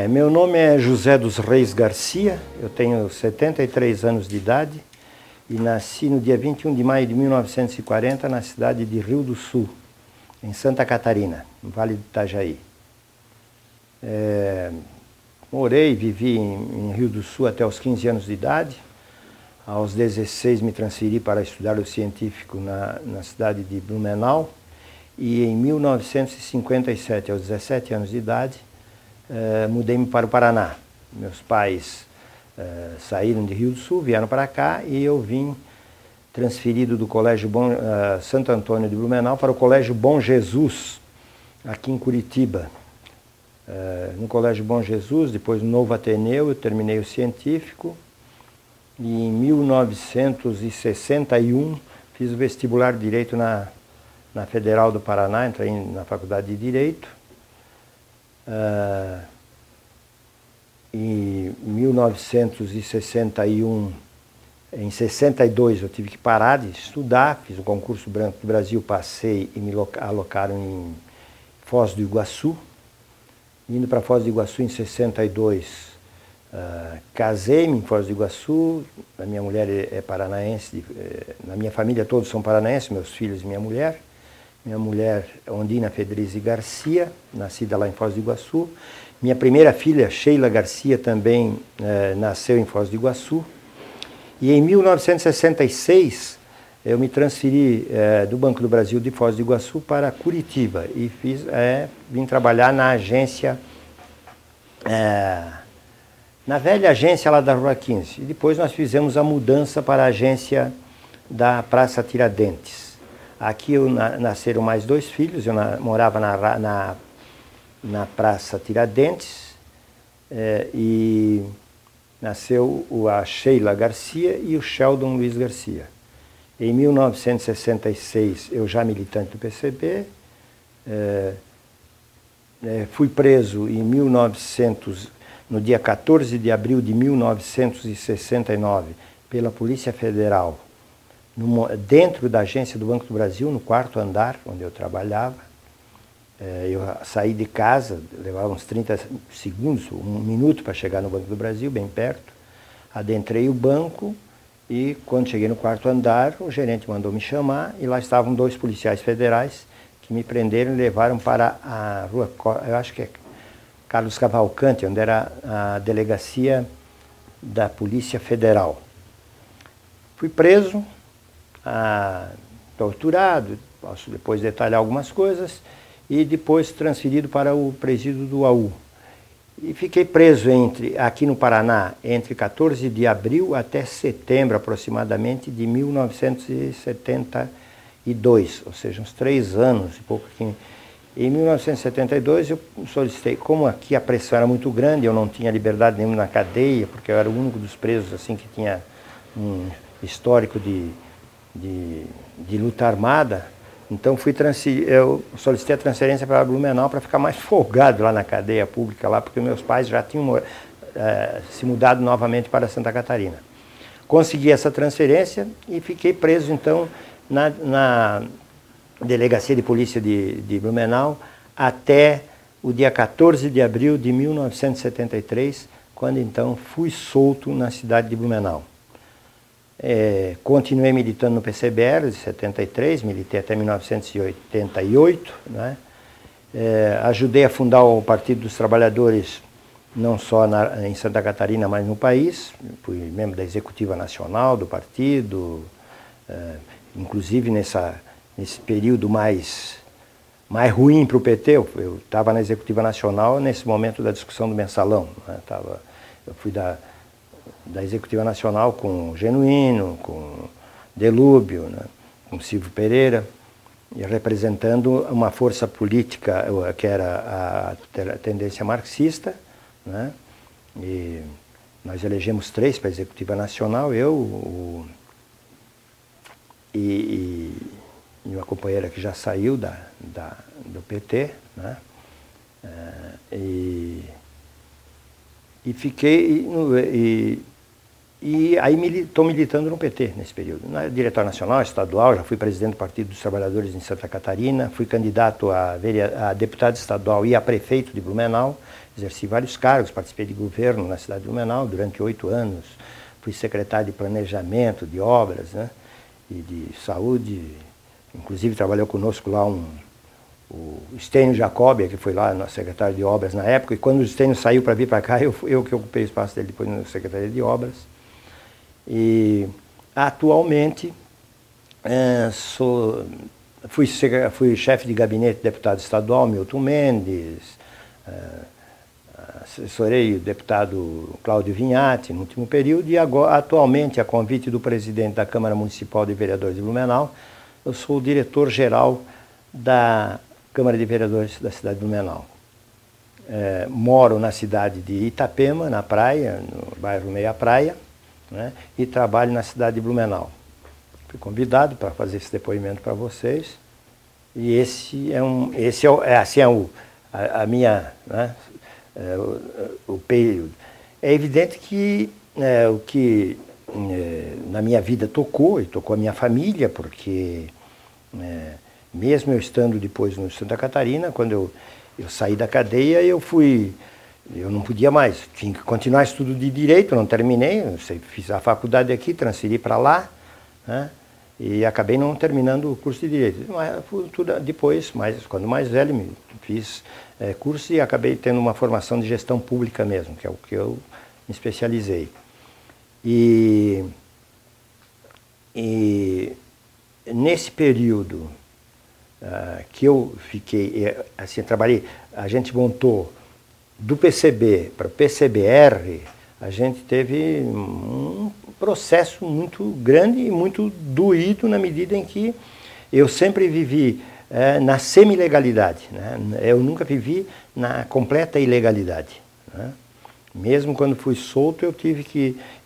Meu nome é José dos Reis Garcia, eu tenho 73 anos de idade e nasci no dia 21 de maio de 1940 na cidade de Rio do Sul, em Santa Catarina, no Vale do Itajaí. Morei e vivi em Rio do Sul até os 15 anos de idade. Aos 16 me transferi para estudar o científico na cidade de Blumenau e em 1957, aos 17 anos de idade, mudei-me para o Paraná. Meus pais saíram de Rio do Sul, vieram para cá e eu vim transferido do Colégio Santo Antônio de Blumenau para o Colégio Bom Jesus, aqui em Curitiba. No Colégio Bom Jesus, depois no Novo Ateneu, eu terminei o científico e em 1961 fiz o vestibular de Direito na Federal do Paraná, entrei na Faculdade de Direito. Em 1961, em 62 eu tive que parar de estudar, fiz o concurso Branco do Brasil, passei e me alocaram em Foz do Iguaçu. Indo para Foz do Iguaçu em 62, casei-me em Foz do Iguaçu, a minha mulher é paranaense, na minha família todos são paranaenses, meus filhos e minha mulher. Minha mulher, Ondina Fedrizi Garcia, nascida lá em Foz do Iguaçu. Minha primeira filha, Sheila Garcia, também nasceu em Foz do Iguaçu. E em 1966, eu me transferi do Banco do Brasil de Foz do Iguaçu para Curitiba e vim trabalhar na agência, na velha agência lá da Rua 15. E depois nós fizemos a mudança para a agência da Praça Tiradentes. Aqui nasceram mais 2 filhos, eu morava na Praça Tiradentes e nasceu a Sheila Garcia e o Sheldon Luiz Garcia. Em 1966, eu já militante do PCB, fui preso no dia 14 de abril de 1969 pela Polícia Federal, dentro da agência do Banco do Brasil, no 4º andar, onde eu trabalhava. Eu saí de casa, levava uns 30 segundos, 1 minuto para chegar no Banco do Brasil, bem perto. Adentrei o banco e, quando cheguei no 4º andar, o gerente mandou me chamar e lá estavam 2 policiais federais que me prenderam e levaram para a rua, eu acho que é Carlos Cavalcante, onde era a delegacia da Polícia Federal. Fui preso, torturado, posso depois detalhar algumas coisas, e depois transferido para o presídio do AU. E fiquei preso aqui no Paraná entre 14 de abril até setembro, aproximadamente, de 1972, ou seja, uns 3 anos e pouco aqui. Em 1972 eu solicitei, como aqui a pressão era muito grande, eu não tinha liberdade nenhuma na cadeia, porque eu era o único dos presos assim, que tinha um histórico de luta armada. Então eu solicitei a transferência para Blumenau para ficar mais folgado lá na cadeia pública, lá, porque meus pais já tinham se mudado novamente para Santa Catarina. Consegui essa transferência e fiquei preso, então, na Delegacia de Polícia de Blumenau até o dia 14 de abril de 1973, quando, então, fui solto na cidade de Blumenau. Continuei militando no PCBR de 73, militei até 1988, né? Ajudei a fundar o Partido dos Trabalhadores, não só em Santa Catarina, mas no país. Fui membro da Executiva Nacional do partido, inclusive nesse período mais ruim para o PT, eu estava na Executiva Nacional nesse momento da discussão do mensalão, né? Eu fui da Executiva Nacional com Genuíno, com Delúbio, né, com Silvio Pereira, e representando uma força política que era a tendência marxista, né, e nós elegemos 3 para a Executiva Nacional, eu e uma companheira que já saiu do PT, né, e fiquei... E aí estou militando no PT nesse período. Diretor nacional, estadual, já fui presidente do Partido dos Trabalhadores em Santa Catarina, fui candidato a deputado estadual e a prefeito de Blumenau. exerci vários cargos, participei de governo na cidade de Blumenau durante 8 anos, fui secretário de planejamento, de obras, né, e de saúde, inclusive trabalhou conosco lá o Stênio Jacobi, que foi lá secretário de obras na época, e quando o Stênio saiu para vir para cá, eu que ocupei o espaço dele depois na Secretaria de Obras. E atualmente fui chefe de gabinete do deputado estadual Milton Mendes, assessorei o deputado Cláudio Vinhati no último período, e agora, atualmente, a convite do presidente da Câmara Municipal de Vereadores de Blumenau, eu sou o diretor-geral da Câmara de Vereadores da cidade de Blumenau. Moro na cidade de Itapema, na praia, no bairro Meia Praia, né, e trabalho na cidade de Blumenau. Fui convidado para fazer esse depoimento para vocês, e esse é a minha, né, o período. É evidente que o que na minha vida tocou, e tocou a minha família, porque mesmo eu estando depois no Santa Catarina, quando eu saí da cadeia, eu não podia mais, tinha que continuar estudo de Direito, não terminei, fiz a faculdade aqui, transferi para lá, né, e acabei não terminando o curso de Direito. Mas depois, quando mais velho, fiz curso e acabei tendo uma formação de gestão pública mesmo, que é o que eu me especializei. E nesse período que eu fiquei, assim, trabalhei, a gente montou do PCB para o PCBR, a gente teve um processo muito grande e muito doído na medida em que eu sempre vivi na semi-legalidade, né? Eu nunca vivi na completa ilegalidade, né? Mesmo quando fui solto,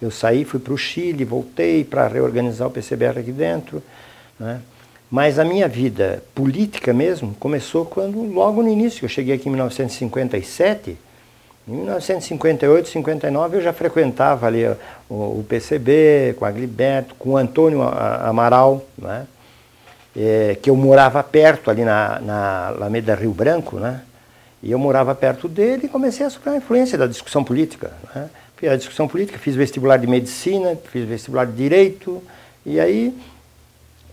eu saí, fui para o Chile, voltei para reorganizar o PCBR aqui dentro, né? Mas a minha vida política mesmo começou logo no início, eu cheguei aqui em 1957, em 1958, 59 eu já frequentava ali o PCB, com a Agliberto, com o Antônio Amaral, né? Que eu morava perto ali na Alameda Rio Branco, né? E eu morava perto dele e comecei a sofrer a influência da discussão política, né? Fiz a discussão política, fiz vestibular de medicina, fiz vestibular de direito, e aí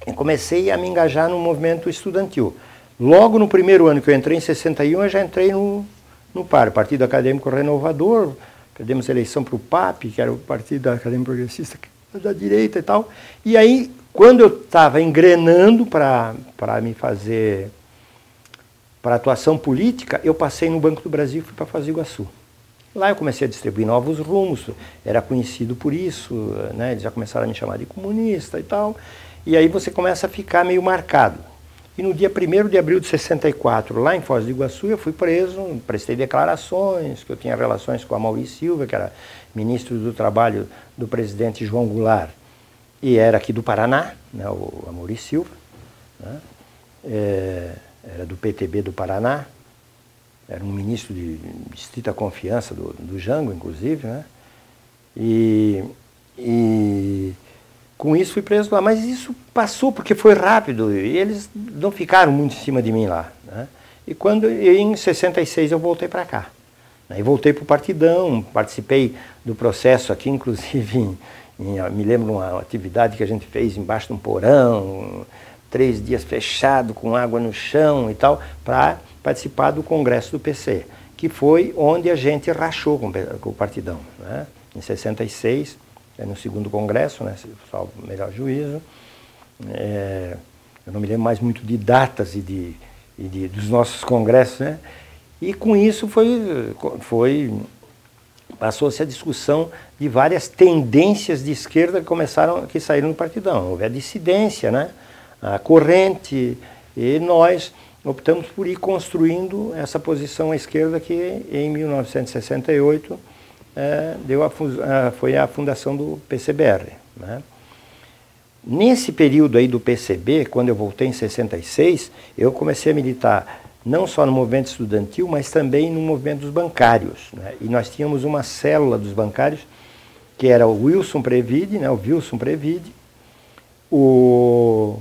eu comecei a me engajar no movimento estudantil. Logo no primeiro ano que eu entrei, em 61, eu já entrei no PAR, Partido Acadêmico Renovador, perdemos a eleição para o PAP, que era o Partido Acadêmico Progressista da direita e tal. E aí, quando eu estava engrenando para me fazer para atuação política, eu passei no Banco do Brasil e fui para Foz do Iguaçu. Lá eu comecei a distribuir novos rumos, era conhecido por isso, né? Eles já começaram a me chamar de comunista e tal. E aí você começa a ficar meio marcado. E no dia 1º de abril de 64, lá em Foz do Iguaçu, eu fui preso, prestei declarações, que eu tinha relações com a Amaury Silva, que era ministro do Trabalho do presidente João Goulart, e era aqui do Paraná, né, o Amaury Silva, né, era do PTB do Paraná, era um ministro de estrita confiança do Jango, inclusive, né, e com isso fui preso lá, mas isso passou porque foi rápido e eles não ficaram muito em cima de mim lá, né? E em 66 eu voltei para cá, né? E voltei para o Partidão, participei do processo aqui, inclusive, me lembro de uma atividade que a gente fez embaixo de um porão, 3 dias fechado, com água no chão e tal, para participar do congresso do PC, que foi onde a gente rachou com o Partidão, né? Em 66, no segundo congresso, né, salvo o melhor juízo. Eu não me lembro mais muito de datas dos nossos congressos, né? E com isso passou-se a discussão de várias tendências de esquerda que saíram do Partidão. Houve a dissidência, né, a corrente, e nós optamos por ir construindo essa posição à esquerda que em 1968 foi a fundação do PCBR, né? Nesse período aí do PCB, quando eu voltei em 66, eu comecei a militar não só no movimento estudantil, mas também no movimento dos bancários, né? E nós tínhamos uma célula dos bancários, que era o Wilson Previde, né? O Wilson Previde, o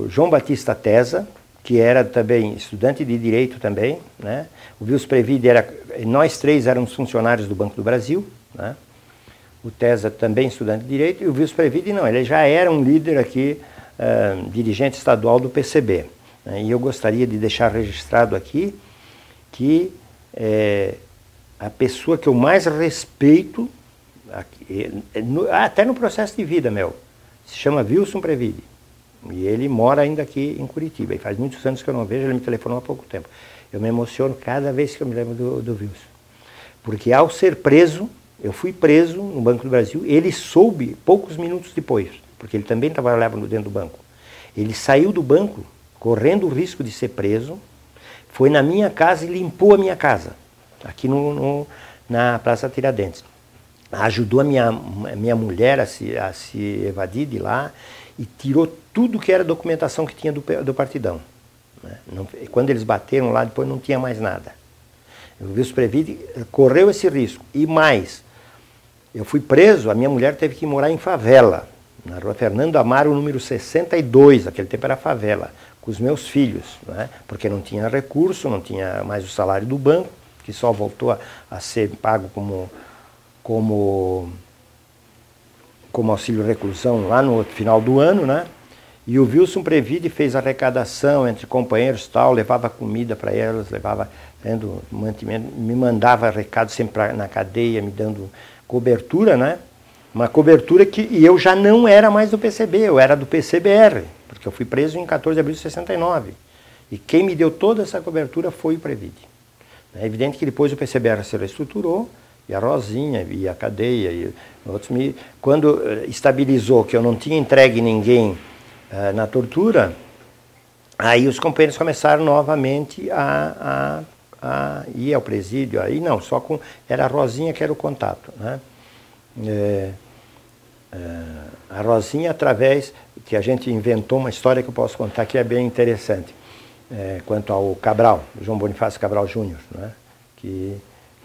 João Batista Tesa, que era também estudante de Direito também, né? O Wilson Previde nós três éramos funcionários do Banco do Brasil, né? O Tesa também estudante de Direito, e o Wilson Previde não, ele já era um líder aqui, dirigente estadual do PCB. Né? E eu gostaria de deixar registrado aqui que a pessoa que eu mais respeito, até no processo de vida meu, se chama Wilson Previde. E ele mora ainda aqui em Curitiba, e faz muitos anos que eu não vejo, ele me telefonou há pouco tempo. Eu me emociono cada vez que eu me lembro do Wilson. Porque ao ser preso, eu fui preso no Banco do Brasil, ele soube poucos minutos depois, porque ele também trabalhava dentro do banco. Ele saiu do banco, correndo o risco de ser preso, foi na minha casa e limpou a minha casa, aqui na Praça Tiradentes. Ajudou a minha mulher a se evadir de lá e tirou tudo que era documentação que tinha do partidão. Né? Quando eles bateram lá, depois não tinha mais nada. O Wilson Previde correu esse risco. E mais, eu fui preso, a minha mulher teve que morar em favela, na rua Fernando Amaro, número 62, naquele tempo era favela, com os meus filhos, né? Porque não tinha recurso, não tinha mais o salário do banco, que só voltou a ser pago como auxílio reclusão lá no final do ano, né? E o Wilson Previde fez arrecadação entre companheiros e tal, levava comida para elas, levava mantimento, me mandava recado sempre na cadeia, me dando cobertura, né? Uma cobertura e eu já não era mais do PCB, eu era do PCBR, porque eu fui preso em 14 de abril de 69. E quem me deu toda essa cobertura foi o Previde. É evidente que depois o PCBR se reestruturou, e a Rosinha, e a cadeia, e outros quando estabilizou que eu não tinha entregue ninguém na tortura, aí os companheiros começaram novamente a ir ao presídio, aí não, era a Rosinha que era o contato, né? A Rosinha, através que a gente inventou uma história que eu posso contar que é bem interessante, quanto ao Cabral, João Bonifácio Cabral Júnior, né? que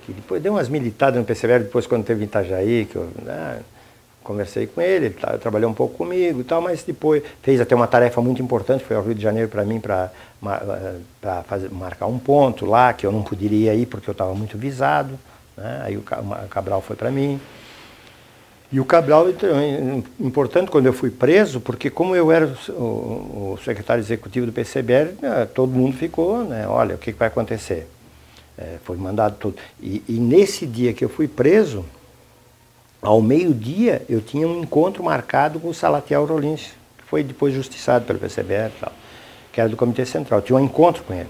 depois deu umas militadas no PCBR, depois quando teve em Itajaí, que eu conversei com ele trabalhou um pouco comigo e tal, mas depois fez até uma tarefa muito importante, foi ao Rio de Janeiro para mim, para marcar um ponto lá, que eu não poderia ir porque eu estava muito visado, né? Aí o Cabral foi para mim. E o Cabral, importante quando eu fui preso, porque como eu era o secretário executivo do PCBR, todo mundo ficou, né? Olha, o que vai acontecer? Foi mandado tudo. E nesse dia que eu fui preso, ao meio-dia, eu tinha um encontro marcado com o Salatiel Rollins, que foi depois justiçado pelo PCBR e tal, que era do Comitê Central. Eu tinha um encontro com ele.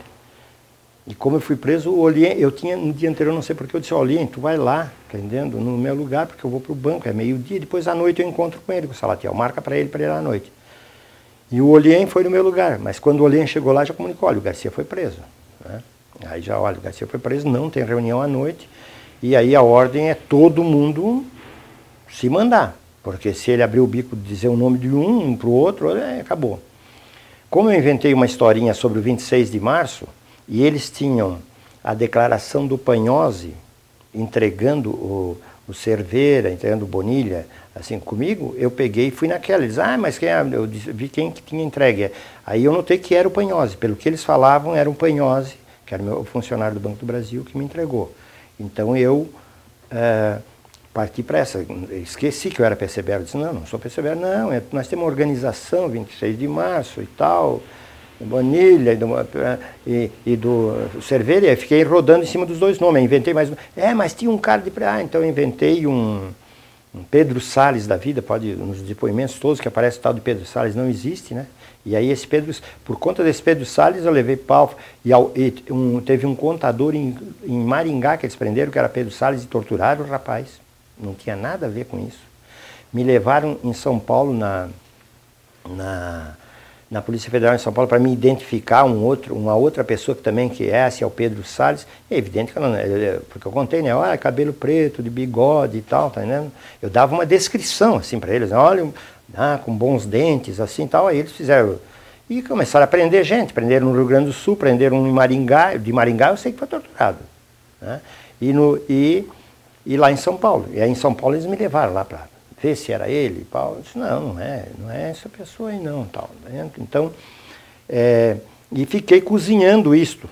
E como eu fui preso, eu tinha, no dia anterior, não sei porque, eu disse, Olien, tu vai lá, entendendo, no meu lugar, porque eu vou para o banco, é meio-dia, depois à noite eu encontro com ele, com o Salatiel, marca para ele ir à noite. E o Olien foi no meu lugar, mas quando o Olien chegou lá, já comunicou, olha, o Garcia foi preso. Né? Aí já, olha, o Garcia foi preso, não tem reunião à noite, e aí a ordem é todo mundo se mandar, porque se ele abrir o bico de dizer o nome de um para o outro, acabou. Como eu inventei uma historinha sobre o 26 de março, e eles tinham a declaração do Panhose entregando o Cerveira, entregando o Bonilha, assim, comigo, eu peguei e fui naquela. Eles, mas quem é? Eu vi quem que tinha entregue. Aí eu notei que era o Panhose. Pelo que eles falavam, era um Panhose, que era o funcionário do Banco do Brasil, que me entregou. Então eu parti para essa. Esqueci que eu era PCBR. Eu disse, não sou PCBR, não. Nós temos uma organização, 26 de março e tal, Bonilha e do Cerveira, e fiquei rodando em cima dos dois nomes, inventei mais um. Mas tinha um cara de... então eu inventei um Pedro Salles da vida, nos depoimentos todos que aparece o tal de Pedro Salles, não existe, né? E aí por conta desse Pedro Salles eu levei pau, teve um contador em Maringá que eles prenderam, que era Pedro Salles, e torturaram o rapaz, não tinha nada a ver com isso. Me levaram em São Paulo, na Polícia Federal em São Paulo, para me identificar uma outra pessoa que também é o Pedro Salles. É evidente que porque eu contei, né? Olha, cabelo preto, de bigode e tal, tá entendendo? Eu dava uma descrição assim para eles, olha, com bons dentes, assim tal. Aí eles fizeram. E começaram a prender gente. Prenderam no Rio Grande do Sul, prenderam em Maringá. De Maringá eu sei que foi torturado. Né? E lá em São Paulo. E aí em São Paulo eles me levaram lá para ver se era ele, Paulo. Eu disse, não é essa pessoa aí não, tal. Então, E fiquei cozinhando isto.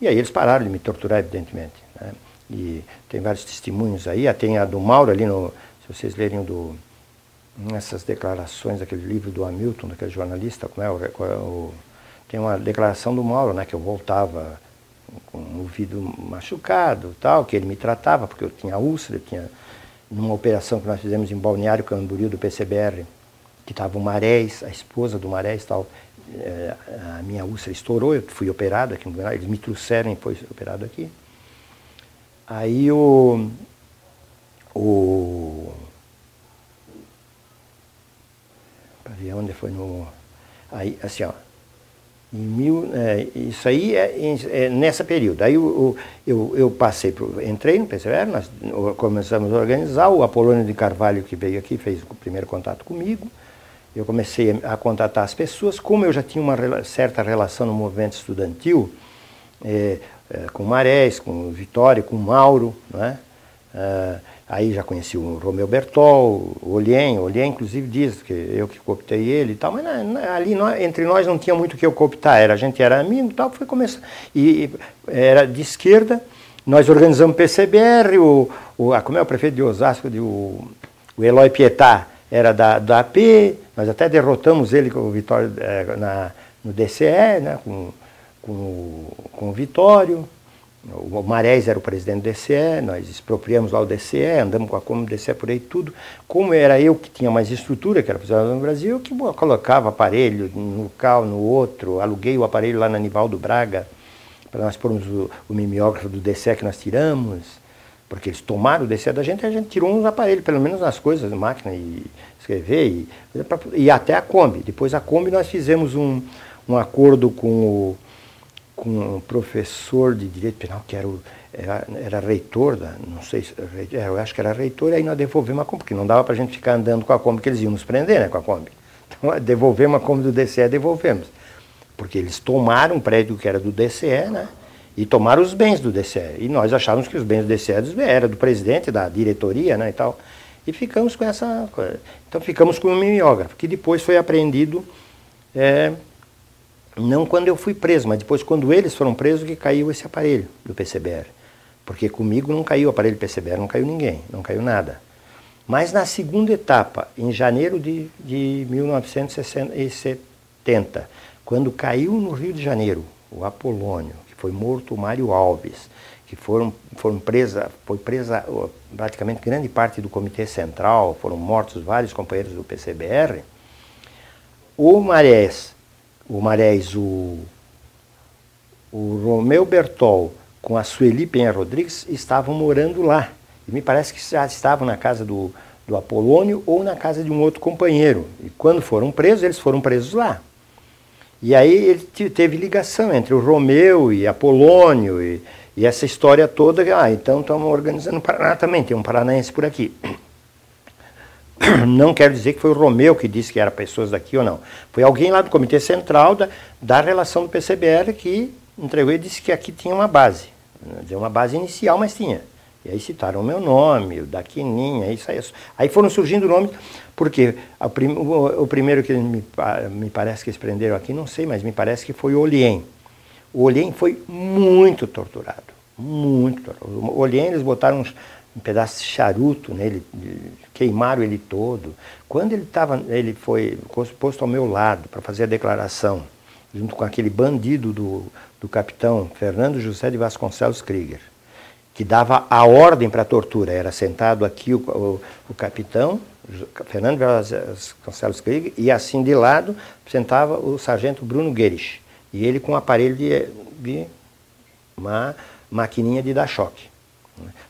E aí eles pararam de me torturar, evidentemente, né? E tem vários testemunhos aí, tem a do Mauro ali, se vocês lerem nessas declarações daquele livro do Hamilton, daquele jornalista, tem uma declaração do Mauro, né, que eu voltava com o ouvido machucado, tal, que ele me tratava, porque eu tinha úlcera, numa operação que nós fizemos em Balneário Camboriú do PCBR, que estava o Marés, a esposa do Marés, tal, a minha úlcera estourou, eu fui operado aqui, eles me trouxeram e foi operado aqui. Aí peraí, onde foi aí, assim, ó, isso aí nessa período. Aí eu entrei no PCBR, nós começamos a organizar, o Apolônio de Carvalho, que veio aqui, fez o primeiro contato comigo. Eu comecei a contatar as pessoas, como eu já tinha uma certa relação no movimento estudantil, com o Marés, com o Vitório, com o Mauro, né? Aí já conheci o Romeu Bertol, o Olien inclusive diz que eu que cooptei ele e tal, mas ali entre nós não tinha muito o que eu cooptar, a gente era amigo e tal, foi começar, e era de esquerda, nós organizamos o PCBR, como é o prefeito de Osasco, o Eloy Pietá, era da AP, nós até derrotamos ele com o Vitório no DCE, né, com o Vitório. O Marés era o presidente do DCE, nós expropriamos lá o DCE, andamos com a Kombi do DCE por aí tudo. Como era eu que tinha mais estrutura, que era funcionário no Brasil, eu que colocava aparelho num local, no outro, aluguei o aparelho lá na Nivaldo Braga, para nós pormos o mimeógrafo do DCE que nós tiramos, porque eles tomaram o DCE da gente e a gente tirou uns aparelhos, pelo menos nas coisas, máquina e escrever, e até a Kombi. Depois a Kombi nós fizemos um acordo com um professor de Direito Penal, que era reitor, não sei, eu acho que era reitor, e aí nós devolvemos a Kombi, porque não dava para a gente ficar andando com a Kombi, que eles iam nos prender, né, com a Kombi. Então, devolvemos a Kombi do DCE, devolvemos. Porque eles tomaram um prédio que era do DCE, né, e tomaram os bens do DCE. E nós achávamos que os bens do DCE eram do presidente, da diretoria, né, e tal. E ficamos com essa coisa. Então, ficamos com o mimeógrafo, que depois foi apreendido... não quando eu fui preso, mas depois quando eles foram presos que caiu esse aparelho do PCBR. Porque comigo não caiu o aparelho do PCBR, não caiu ninguém, não caiu nada. Mas na segunda etapa, em janeiro de 1970, quando caiu no Rio de Janeiro o Apolônio, que foi morto o Mário Alves, que foi presa praticamente grande parte do Comitê Central, foram mortos vários companheiros do PCBR, o Marés, o Romeu Bertol com a Sueli Penha Rodrigues estavam morando lá. E me parece que já estavam na casa do Apolônio ou na casa de um outro companheiro. E quando foram presos, eles foram presos lá. E aí ele teve ligação entre o Romeu e Apolônio e essa história toda. Então estamos organizando o Paraná também, tem um paranaense por aqui. Não quero dizer que foi o Romeu que disse que eram pessoas daqui ou não. Foi alguém lá do Comitê Central da relação do PCBR que entregou e disse que aqui tinha uma base. Uma base inicial, mas tinha. E aí citaram o meu nome, o da Quininha, isso aí. Aí foram surgindo nomes, porque o primeiro que me parece que eles prenderam aqui, não sei, mas me parece que foi o Olien. O Olien foi muito torturado, muito torturado. O Olien, eles botaram um pedaço de charuto nele, queimaram ele todo. Quando ele foi posto ao meu lado para fazer a declaração, junto com aquele bandido do capitão Fernando José de Vasconcelos Krieger, que dava a ordem para a tortura, era sentado aqui o capitão Fernando Vasconcelos Krieger, e assim de lado sentava o sargento Bruno Guerich, e ele com um aparelho de uma maquininha de dar choque.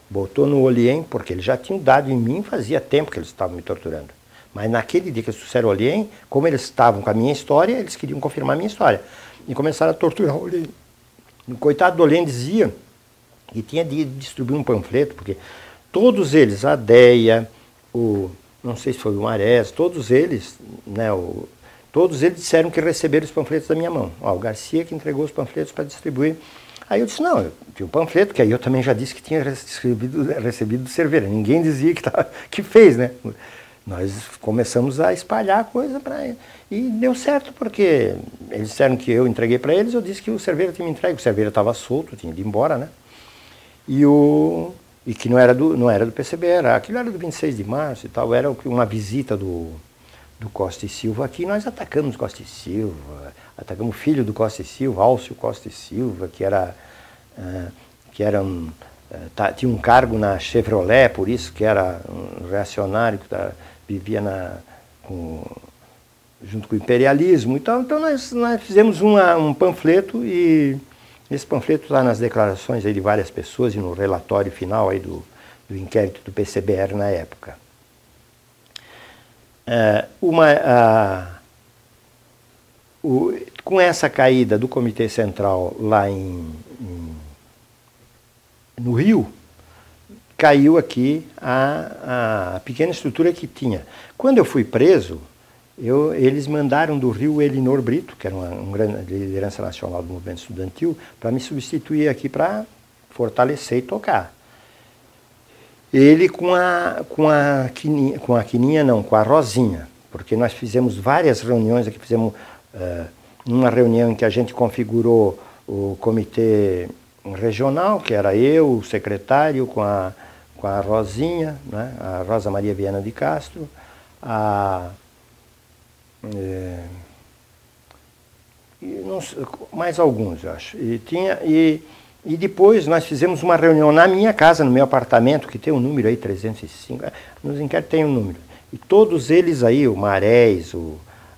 Botou no Olien, porque eles já tinham dado em mim, fazia tempo que eles estavam me torturando. Mas naquele dia que eles trouxeram o Olien, como eles estavam com a minha história, eles queriam confirmar a minha história. E começaram a torturar o Olien. O coitado do Olien dizia que tinha de distribuir um panfleto, porque todos eles, a Deia, não sei se foi o Marés, todos eles, né, todos eles disseram que receberam os panfletos da minha mão. O Garcia que entregou os panfletos para distribuir. Aí eu disse, não, eu tinha um panfleto, que aí eu também já disse que tinha recebido do Cerveira. Ninguém dizia que fez, né? nós começamos a espalhar a coisa para ele. E deu certo, porque eles disseram que eu entreguei para eles, eu disse que o Cerveira tinha me entregue. O Cerveira estava solto, tinha ido embora, né? E que não era do PCB, aquilo era do 26 de março e tal, era uma visita do Costa e Silva aqui. Nós atacamos Costa e Silva, atacamos o filho do Costa e Silva, Álcio Costa e Silva, tinha um cargo na Chevrolet, por isso que era um reacionário, que vivia junto com o imperialismo e tal. Então nós fizemos um panfleto, e esse panfleto está nas declarações aí de várias pessoas e no relatório final aí do inquérito do PCBR na época. Com essa caída do Comitê Central lá no Rio, caiu aqui a pequena estrutura que tinha. Quando eu fui preso, eles mandaram do Rio o Elinor Brito, que era uma grande liderança nacional do movimento estudantil, para me substituir aqui para fortalecer e tocar. Ele com a Rosinha, porque nós fizemos várias reuniões aqui, fizemos uma reunião em que a gente configurou o comitê regional, que era eu, o secretário, com a Rosinha, né, a Rosa Maria Viana de Castro, mais alguns, eu acho. E depois nós fizemos uma reunião na minha casa, no meu apartamento, que tem um número aí, 305, nos inquéritos tem um número. E todos eles aí, o Marés,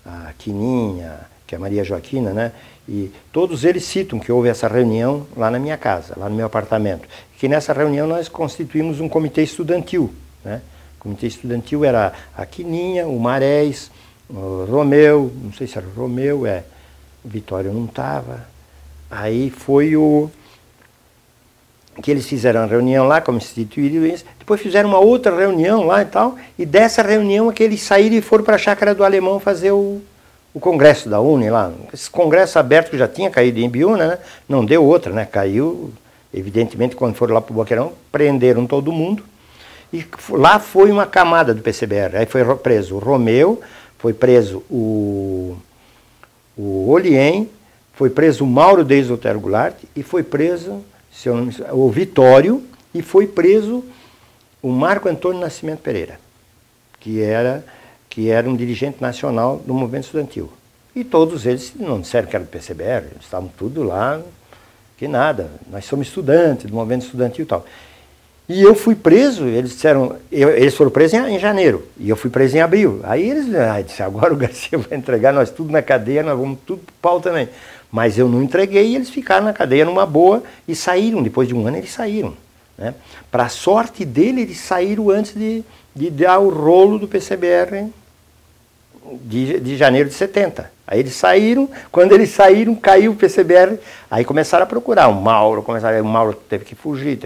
a Quininha, que é a Maria Joaquina, né? E todos eles citam que houve essa reunião lá na minha casa, lá no meu apartamento. Que nessa reunião nós constituímos um comitê estudantil, né? O comitê estudantil era a Quininha, o Marés, o Romeu, não sei se era o Romeu, o Vitório não estava. Aí foi que eles fizeram a reunião lá, como instituíram isso, depois fizeram uma outra reunião lá e tal, e dessa reunião é que eles saíram e foram para a Chácara do Alemão fazer o congresso da UNE lá. Esse congresso aberto que já tinha caído em Biúna, né? Não deu outra, né? Caiu, evidentemente, quando foram lá para o Boqueirão, prenderam todo mundo, e lá foi uma camada do PCBR. Aí foi preso o Romeu, foi preso o Olien, foi preso o Mauro Deis Otero Goulart, e foi preso o Vitório, e foi preso o Marco Antônio Nascimento Pereira, que era um dirigente nacional do movimento estudantil. E todos eles não disseram que era do PCBR, eles estavam tudo lá, que nada, nós somos estudantes do movimento estudantil e tal. E eu fui preso, eles disseram, eles foram presos em janeiro, e eu fui preso em abril. Aí eles disseram, agora o Garcia vai entregar nós tudo na cadeia, nós vamos tudo pro pau também. Mas eu não entreguei, e eles ficaram na cadeia numa boa e saíram, depois de um ano eles saíram. Né? Para a sorte dele, eles saíram antes de dar o rolo do PCBR de janeiro de 70. Aí eles saíram, quando eles saíram, caiu o PCBR, aí começaram a procurar o Mauro, o Mauro teve que fugir,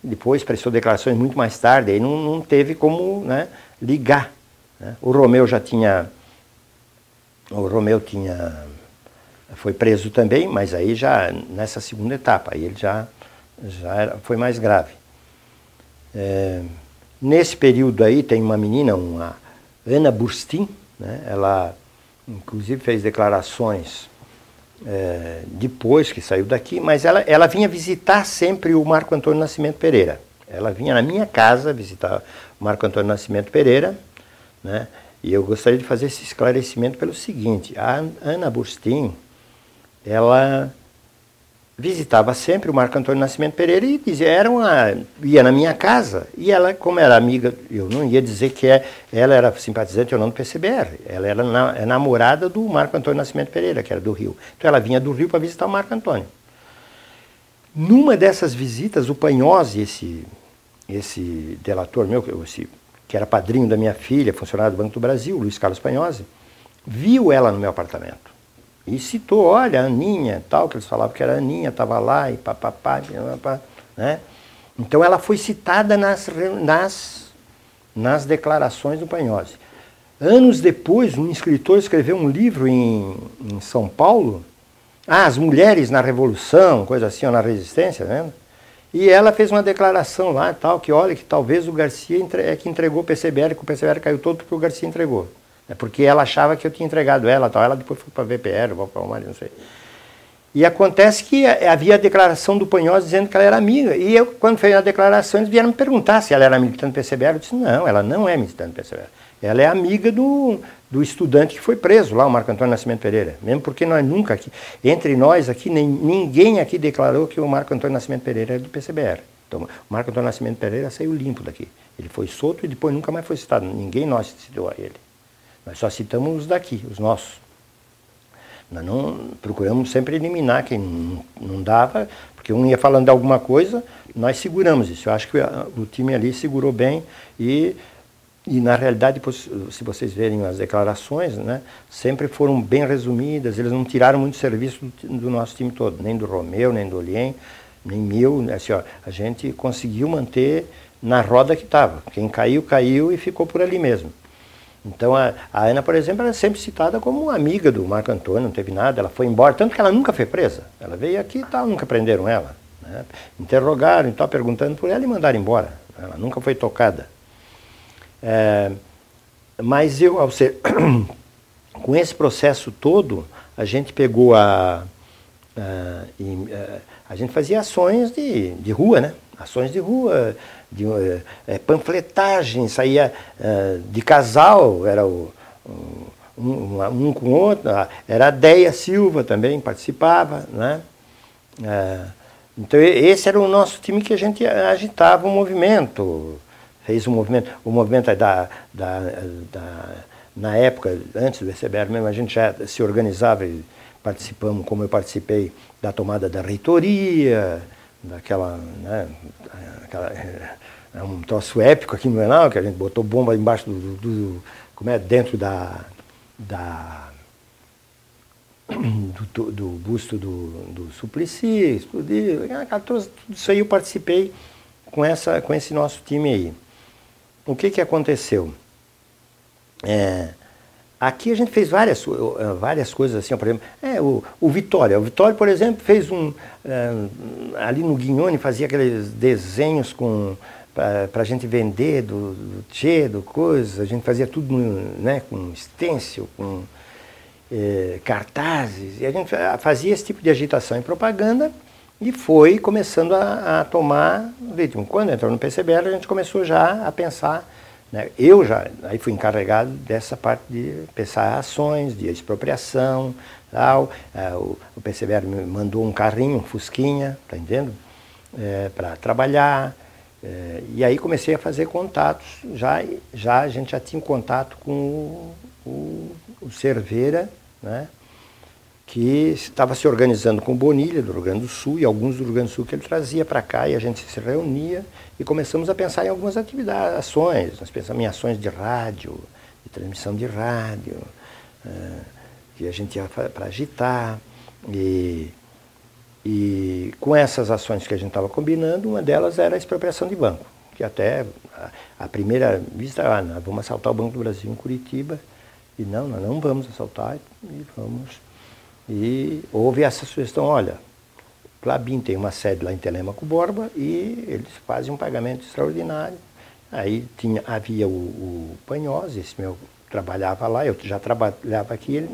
depois prestou declarações muito mais tarde, aí não teve como, né, ligar. Né? O Romeu foi preso também, mas aí já nessa segunda etapa, aí ele já foi mais grave. Nesse período aí tem uma menina, uma Ana Burstin, né? Ela inclusive fez declarações depois que saiu daqui, mas ela vinha visitar sempre o Marco Antônio Nascimento Pereira. Ela vinha na minha casa visitar o Marco Antônio Nascimento Pereira, né? E eu gostaria de fazer esse esclarecimento pelo seguinte: a Ana Burstin, ela visitava sempre o Marco Antônio Nascimento Pereira e ia na minha casa, e ela, como era amiga, eu não ia dizer que ela era simpatizante ou não do PCBR, ela era namorada do Marco Antônio Nascimento Pereira, que era do Rio. Então ela vinha do Rio para visitar o Marco Antônio. Numa dessas visitas, o Panhose, esse delator meu, que era padrinho da minha filha, funcionário do Banco do Brasil, Luiz Carlos Panhose, viu ela no meu apartamento. E citou, olha, a Aninha, tal, que eles falavam que era a Aninha, estava lá, e papapá, né? Então ela foi citada nas declarações do Panhose. Anos depois, um escritor escreveu um livro em São Paulo, As Mulheres na Revolução, coisa assim, ou na Resistência, né? E ela fez uma declaração lá, tal, que olha, que talvez o Garcia é que entregou o PCBR, que o PCBR caiu todo porque o Garcia entregou. É porque ela achava que eu tinha entregado ela, tal. Ela depois foi para a VPR, para o não sei. E acontece que havia a declaração do Panhosa dizendo que ela era amiga. E eu, quando fez a declaração, eles vieram me perguntar se ela era militante do PCBR. Eu disse, não, ela não é militante do PCBR. Ela é amiga do estudante que foi preso lá, o Marco Antônio Nascimento Pereira. Mesmo porque nós nunca aqui, entre nós aqui, ninguém aqui declarou que o Marco Antônio Nascimento Pereira é do PCBR. Então, o Marco Antônio Nascimento Pereira saiu limpo daqui. Ele foi solto e depois nunca mais foi citado. Ninguém nós citou a ele. Nós só citamos os daqui, os nossos. Nós não procuramos sempre eliminar quem não dava, porque um ia falando de alguma coisa, nós seguramos isso. Eu acho que o time ali segurou bem e na realidade, se vocês verem as declarações, né, sempre foram bem resumidas, eles não tiraram muito serviço do nosso time todo, nem do Romeu, nem do Olien, nem meu. Assim, ó, a gente conseguiu manter na roda que estava. Quem caiu, caiu e ficou por ali mesmo. Então a Ana, por exemplo, era sempre citada como amiga do Marco Antônio, não teve nada, ela foi embora, tanto que ela nunca foi presa. Ela veio aqui e tal, nunca prenderam ela. Né? Interrogaram e tal, perguntando por ela e mandaram embora. Ela nunca foi tocada. Mas eu, ao ser, com esse processo todo, a gente pegou a gente fazia ações de rua, né? Ações de rua, de panfletagem, saía de casal, era um com o outro, era a Deia Silva também participava, né? Então esse era o nosso time que a gente agitava o movimento, fez o movimento na época, antes do ECBR mesmo, a gente já se organizava e participamos, como eu participei, da tomada da reitoria, daquela, né, é um troço épico aqui no Blumenau, que a gente botou bomba embaixo como é, dentro do busto do Suplicy, explodiu, tudo isso aí eu participei com esse nosso time aí. O que aconteceu? Aqui a gente fez várias coisas assim, por exemplo, o Vitória, por exemplo, fez ali no Guignone, fazia aqueles desenhos para a gente vender do Tchê, do coisa, a gente fazia tudo, né, com stencil, com cartazes, e a gente fazia esse tipo de agitação e propaganda e foi começando a tomar ritmo. Quando entrou no PCBR, a gente começou já a pensar, né, eu já aí fui encarregado dessa parte de pensar ações de expropriação, tal. O PCBR me mandou um carrinho, um Fusquinha, tá entendendo? Para trabalhar. E aí comecei a fazer contatos, a gente já tinha contato com o Cerveira, né, que estava se organizando com o Bonilha, do Rio Grande do Sul, e alguns do Rio Grande do Sul que ele trazia para cá, e a gente se reunia e começamos a pensar em algumas atividades, ações. Nós pensamos em ações de rádio, de transmissão de rádio, que a gente ia para agitar, e com essas ações que a gente estava combinando, uma delas era a expropriação de banco, que até a primeira vista, nós vamos assaltar o Banco do Brasil em Curitiba, e não, nós não vamos assaltar, e vamos. E houve essa sugestão, olha, Klabin tem uma sede lá em Telêmaco Borba e eles fazem um pagamento extraordinário. Aí havia o Panhosa, esse meu trabalhava lá, eu já trabalhava aqui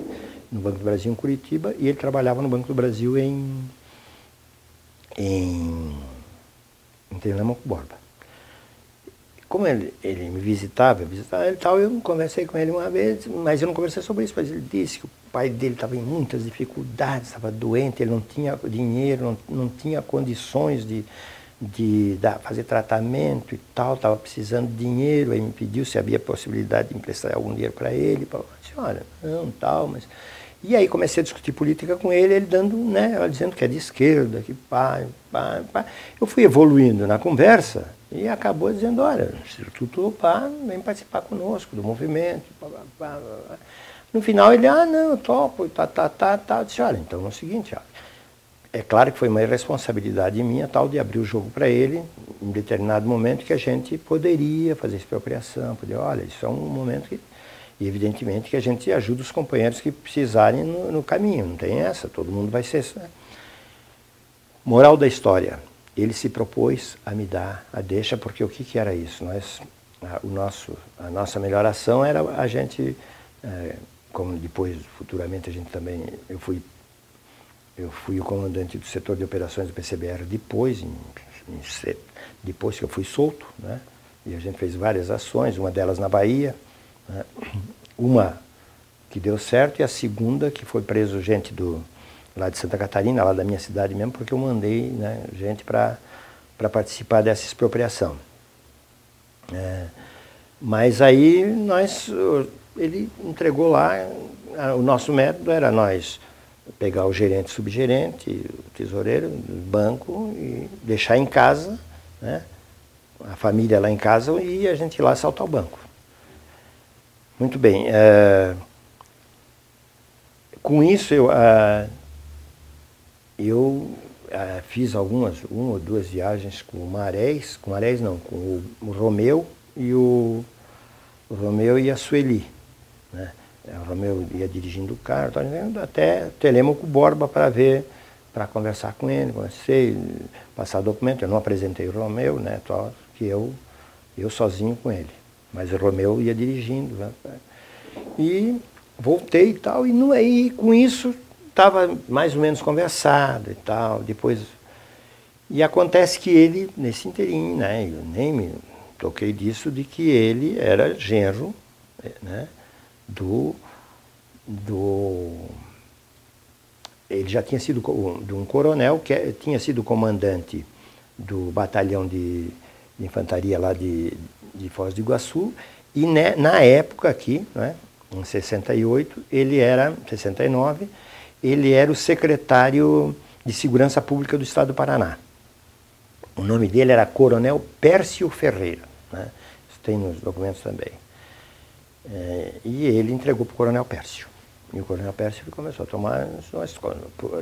no Banco do Brasil em Curitiba, e ele trabalhava no Banco do Brasil em Telêmaco Borba. Como ele me visitava e tal, eu conversei com ele uma vez, mas eu não conversei sobre isso, mas ele disse que o pai dele estava em muitas dificuldades, estava doente, ele não tinha dinheiro, não tinha condições de fazer tratamento e tal, estava precisando de dinheiro, aí me pediu se havia possibilidade de emprestar algum dinheiro para ele. Eu disse, olha, não, tal, mas... E aí comecei a discutir política com ele dando, né, dizendo que é de esquerda, que pá. Eu fui evoluindo na conversa e acabou dizendo, olha, o Instituto Pá vem participar conosco do movimento. Pá. No final ele, não, eu topo, Eu disse, olha, então é o seguinte, é claro que foi uma irresponsabilidade minha, tal, de abrir o jogo para ele em determinado momento que a gente poderia fazer expropriação, olha, isso é um momento que... E evidentemente que a gente ajuda os companheiros que precisarem no caminho, não tem essa, todo mundo vai ser... Moral da história, ele se propôs a me dar a deixa, porque o que era isso? A nossa melhor ação era a gente, como depois, futuramente, a gente também, eu fui o comandante do setor de operações do PCBR depois que eu fui solto, né? E a gente fez várias ações, uma delas na Bahia, né? Uma que deu certo e a segunda que foi preso gente lá de Santa Catarina, lá da minha cidade mesmo, porque eu mandei, né, gente para participar dessa expropriação. Mas aí ele entregou lá, o nosso método era nós pegar o gerente, subgerente, o tesoureiro do banco e deixar em casa, né, a família lá em casa e a gente ir lá assaltar o banco. Muito bem. Com isso eu fiz uma ou duas viagens com o Marés, com o Romeu e a Sueli, né? O Romeu ia dirigindo o carro, até Telêmaco Borba para conversar com ele, passar documento. Eu não apresentei o Romeu, né, que eu sozinho com ele, mas o Romeu ia dirigindo, né? E voltei e tal, e com isso estava mais ou menos conversado e tal, depois... E acontece que ele, nesse inteirinho, né, eu nem me toquei disso, de que ele era genro, né, ele já tinha sido de um coronel, que tinha sido comandante do batalhão de infantaria lá de Foz do Iguaçu, e na época aqui, né, em 68, 69, ele era o secretário de Segurança Pública do Estado do Paraná. O nome dele era Coronel Pércio Ferreira, né? Isso tem nos documentos também. E ele entregou para o Coronel Pércio. E o Coronel Pércio começou a tomar,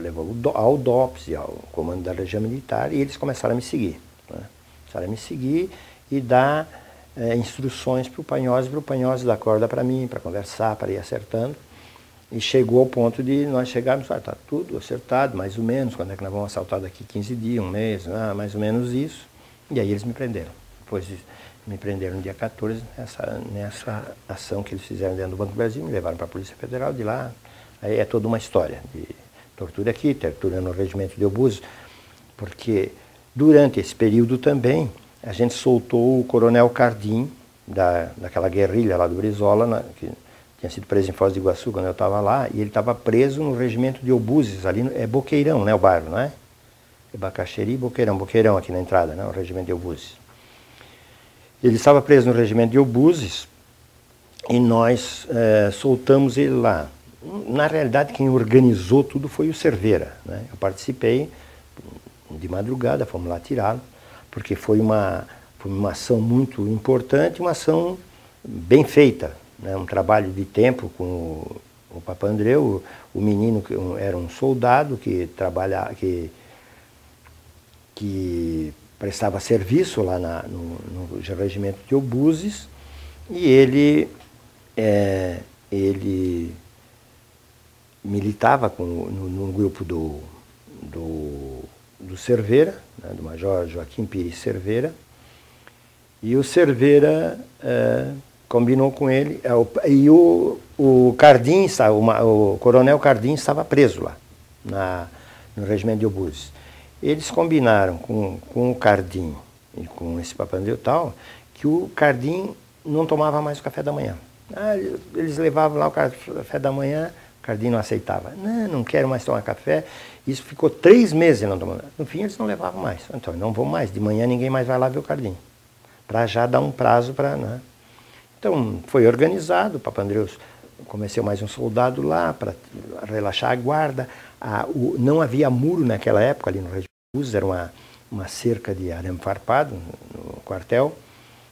levou ao DOPS, ao Comando da Região Militar, e eles começaram a me seguir, né? Começaram a me seguir e dar instruções para o Panhose dar corda para mim, para conversar, para ir acertando. E chegou ao ponto de nós chegarmos, está tudo acertado, mais ou menos, quando é que nós vamos assaltar daqui 15 dias, um mês, mais ou menos isso. E aí eles me prenderam. Depois me prenderam no dia 14, nessa ação que eles fizeram dentro do Banco do Brasil, me levaram para a Polícia Federal, de lá. Aí é toda uma história de tortura aqui, tortura no regimento de obuso, porque durante esse período também a gente soltou o Coronel Cardim, daquela guerrilha lá do Brizola, que tinha sido preso em Foz do Iguaçu quando eu estava lá, e ele estava preso no regimento de obuses, ali é Boqueirão, né, o bairro, não é? É Bacaxeri e Boqueirão aqui na entrada, né, o regimento de obuses. Ele estava preso no regimento de obuses e nós soltamos ele lá. Na realidade, quem organizou tudo foi o Cerveira, né? Eu participei de madrugada, fomos lá tirá-lo, porque foi uma ação muito importante, uma ação bem feita, né? Um trabalho de tempo com o Papandreou, o menino que era um soldado que prestava serviço lá no regimento de obuses, e ele militava no grupo do Cerveira, né, do Major Joaquim Pires Cerveira, e o Cerveira combinou com ele, e o Cardim, o Coronel Cardim estava preso lá, no regimento de obuses. Eles combinaram com o Cardim e com esse Papandreou tal, que o Cardim não tomava mais o café da manhã. Eles levavam lá o café da manhã, o Cardim não aceitava. Não quero mais tomar café. Isso ficou 3 meses não tomando. No fim, eles não levavam mais. Então, não vou mais. De manhã ninguém mais vai lá ver o Cardim. Para já dar um prazo para... Né? Então, foi organizado. O Papandreou comecei mais um soldado lá para relaxar a guarda. Não havia muro naquela época ali no regimento. Era uma cerca de arame farpado no quartel.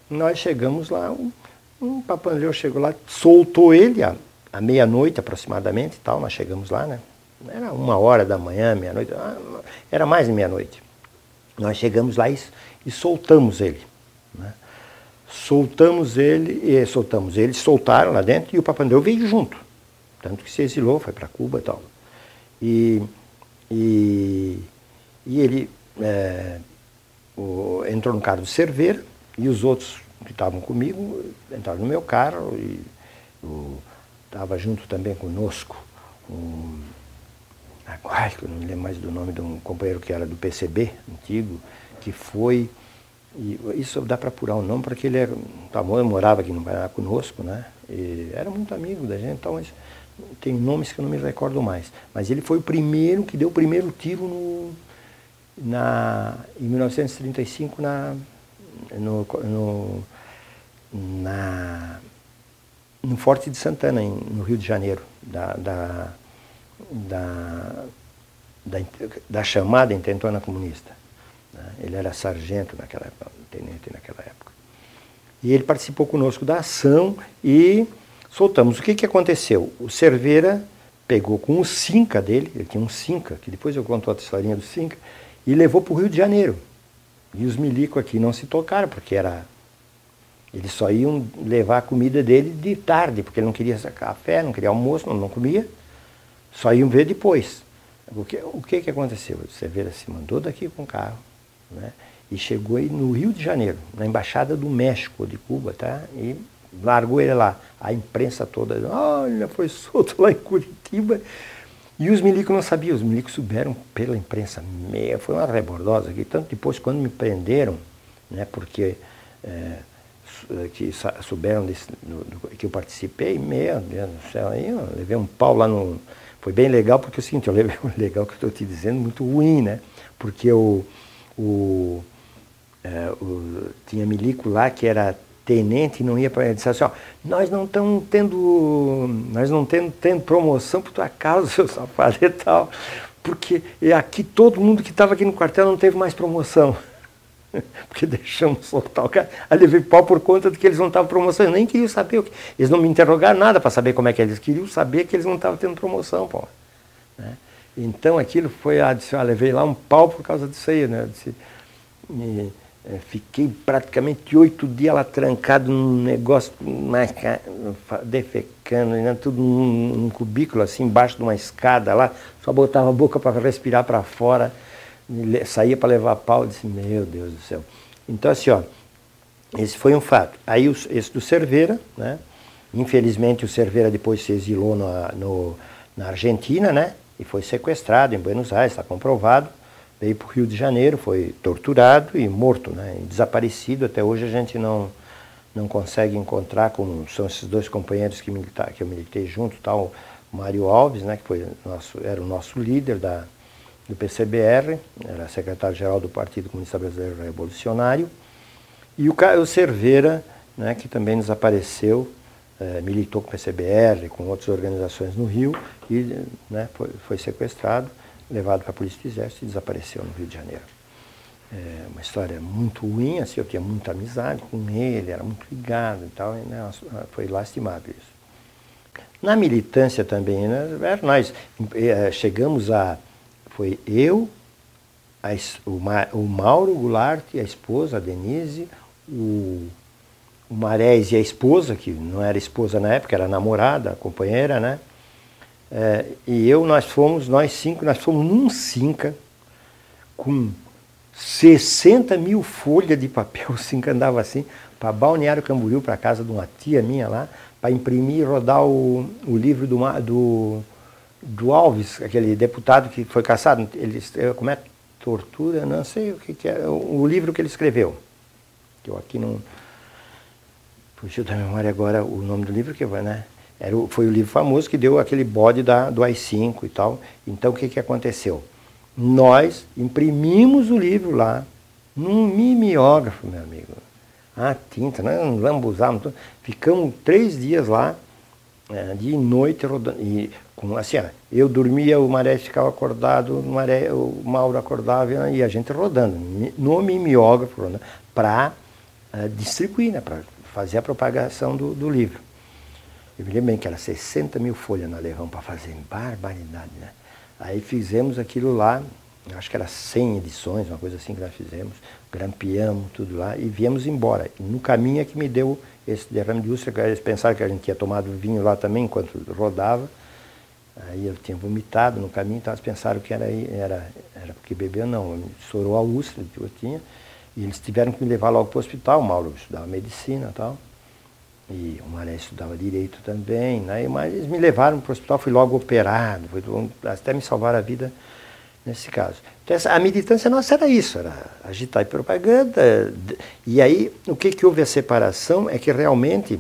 Nós chegamos lá, o Papandreou chegou lá, soltou ele à meia-noite aproximadamente e tal. Nós chegamos lá, né? Era 1h da manhã, meia-noite, era mais de meia-noite. Nós chegamos lá e soltamos ele, né? Soltamos ele, soltaram lá dentro e o Papandreou veio junto. Tanto que se exilou, foi para Cuba e tal. E ele entrou no carro do Cerveira e os outros que estavam comigo entraram no meu carro e estava junto também conosco eu não me lembro mais do nome de um companheiro que era do PCB, antigo, que foi, e isso dá para apurar o nome, porque ele morava aqui no Paraná conosco, né? E era muito amigo da gente, então, mas tem nomes que eu não me recordo mais. Mas ele foi o primeiro que deu o primeiro tiro em 1935 no Forte de Santana, no Rio de Janeiro, da chamada intentona comunista. Ele era sargento naquela época, tenente naquela época. E ele participou conosco da ação e soltamos. O que aconteceu? O Cerveira pegou com o Cinca dele, ele tinha um Cinca, que depois eu conto outra historinha do Cinca, e levou para o Rio de Janeiro. E os milicos aqui não se tocaram, porque eles só iam levar a comida dele de tarde, porque ele não queria café, não queria almoço, não comia, só iam ver depois. O que aconteceu? O Cerveira se mandou daqui com o carro, né, e chegou aí no Rio de Janeiro, na Embaixada do México, de Cuba, tá? E largou ele lá. A imprensa toda, olha, foi solto lá em Curitiba. E os milicos não sabiam, os milicos souberam pela imprensa. Foi uma rebordosa aqui. Tanto depois, quando me prenderam, né, porque que souberam que eu participei, meu Deus do céu, aí eu levei um pau lá no... Foi bem legal, porque é o seguinte, eu levei um legal que eu estou te dizendo, muito ruim, né? Porque tinha milico lá que era tenente e não ia para ele, disse assim, ó, nós não estamos tendo promoção por tua causa, seu safado e tal, porque aqui todo mundo que estava aqui no quartel não teve mais promoção. Porque deixamos soltar o cara. Aí levei pau por conta de que eles não estavam promoção. Eu nem queria saber. Eles não me interrogaram nada para saber como é que eles queriam saber que eles não estavam tendo promoção, pô. Né? Então aquilo foi, levei lá um pau por causa disso aí, né? Fiquei praticamente 8 dias lá trancado num negócio, defecando, né? Tudo num cubículo assim, embaixo de uma escada lá, só botava a boca para respirar para fora. Saía para levar pau, disse, meu Deus do céu. Então, assim, ó, esse foi um fato. Aí, esse do Cerveira, né? Infelizmente, o Cerveira depois se exilou na Argentina, né? E foi sequestrado em Buenos Aires, está comprovado. Veio para o Rio de Janeiro, foi torturado e morto, né? E desaparecido. Até hoje a gente não consegue encontrar, como são esses dois companheiros que eu militei junto, tal, o Mário Alves, né? Que era o nosso líder do PCBR, era secretário-geral do Partido Comunista Brasileiro Revolucionário, e o Cerveira, né, que também desapareceu, militou com o PCBR, com outras organizações no Rio, e, né, foi sequestrado, levado para a Polícia do Exército e desapareceu no Rio de Janeiro. Uma história muito ruim, assim, eu tinha muita amizade com ele, era muito ligado e tal, e, né, foi lastimável isso. Na militância também, né, nós chegamos foi eu, o Mauro Goulart, a esposa, a Denise, o Marés e a esposa, que não era esposa na época, era namorada, companheira, né? E nós 5, nós fomos num Cinca com 60 mil folhas de papel, o Cinca andava assim, para Balneário Camboriú, para a casa de uma tia minha lá, para imprimir e rodar o livro do Alves, aquele deputado que foi caçado, como é? Tortura, não sei o que é, o livro que ele escreveu. Que eu aqui não... Fugiu da memória agora o nome do livro, né? Foi o livro famoso que deu aquele bode do AI-5 e tal. Então o que aconteceu? Nós imprimimos o livro lá, num mimeógrafo, meu amigo. A tinta, nós lambuzamos tudo. Ficamos 3 dias lá, de noite rodando. E, assim, eu dormia, o Marés ficava acordado, o Mauro acordava e a gente rodando, no mimeógrafo, para distribuir, né, para fazer a propagação do livro. Eu me lembro bem que era 60 mil folhas na Levão para fazer, barbaridade, né? Aí fizemos aquilo lá, acho que era 100 edições, uma coisa assim que nós fizemos, grampeamos tudo lá e viemos embora. E no caminho é que me deu esse derrame de úlcera, eles pensaram que a gente tinha tomado vinho lá também enquanto rodava. Aí eu tinha vomitado no caminho, então eles pensaram que era porque bebeu, não, estourou a úlcera que eu tinha. E eles tiveram que me levar logo para o hospital. O Mauro estudava medicina e tal. E o Maré estudava direito também, né? Mas eles me levaram para o hospital, fui logo operado, até me salvar a vida nesse caso. Então, a militância nossa era isso, era agitar propaganda. E aí, o que houve a separação é que realmente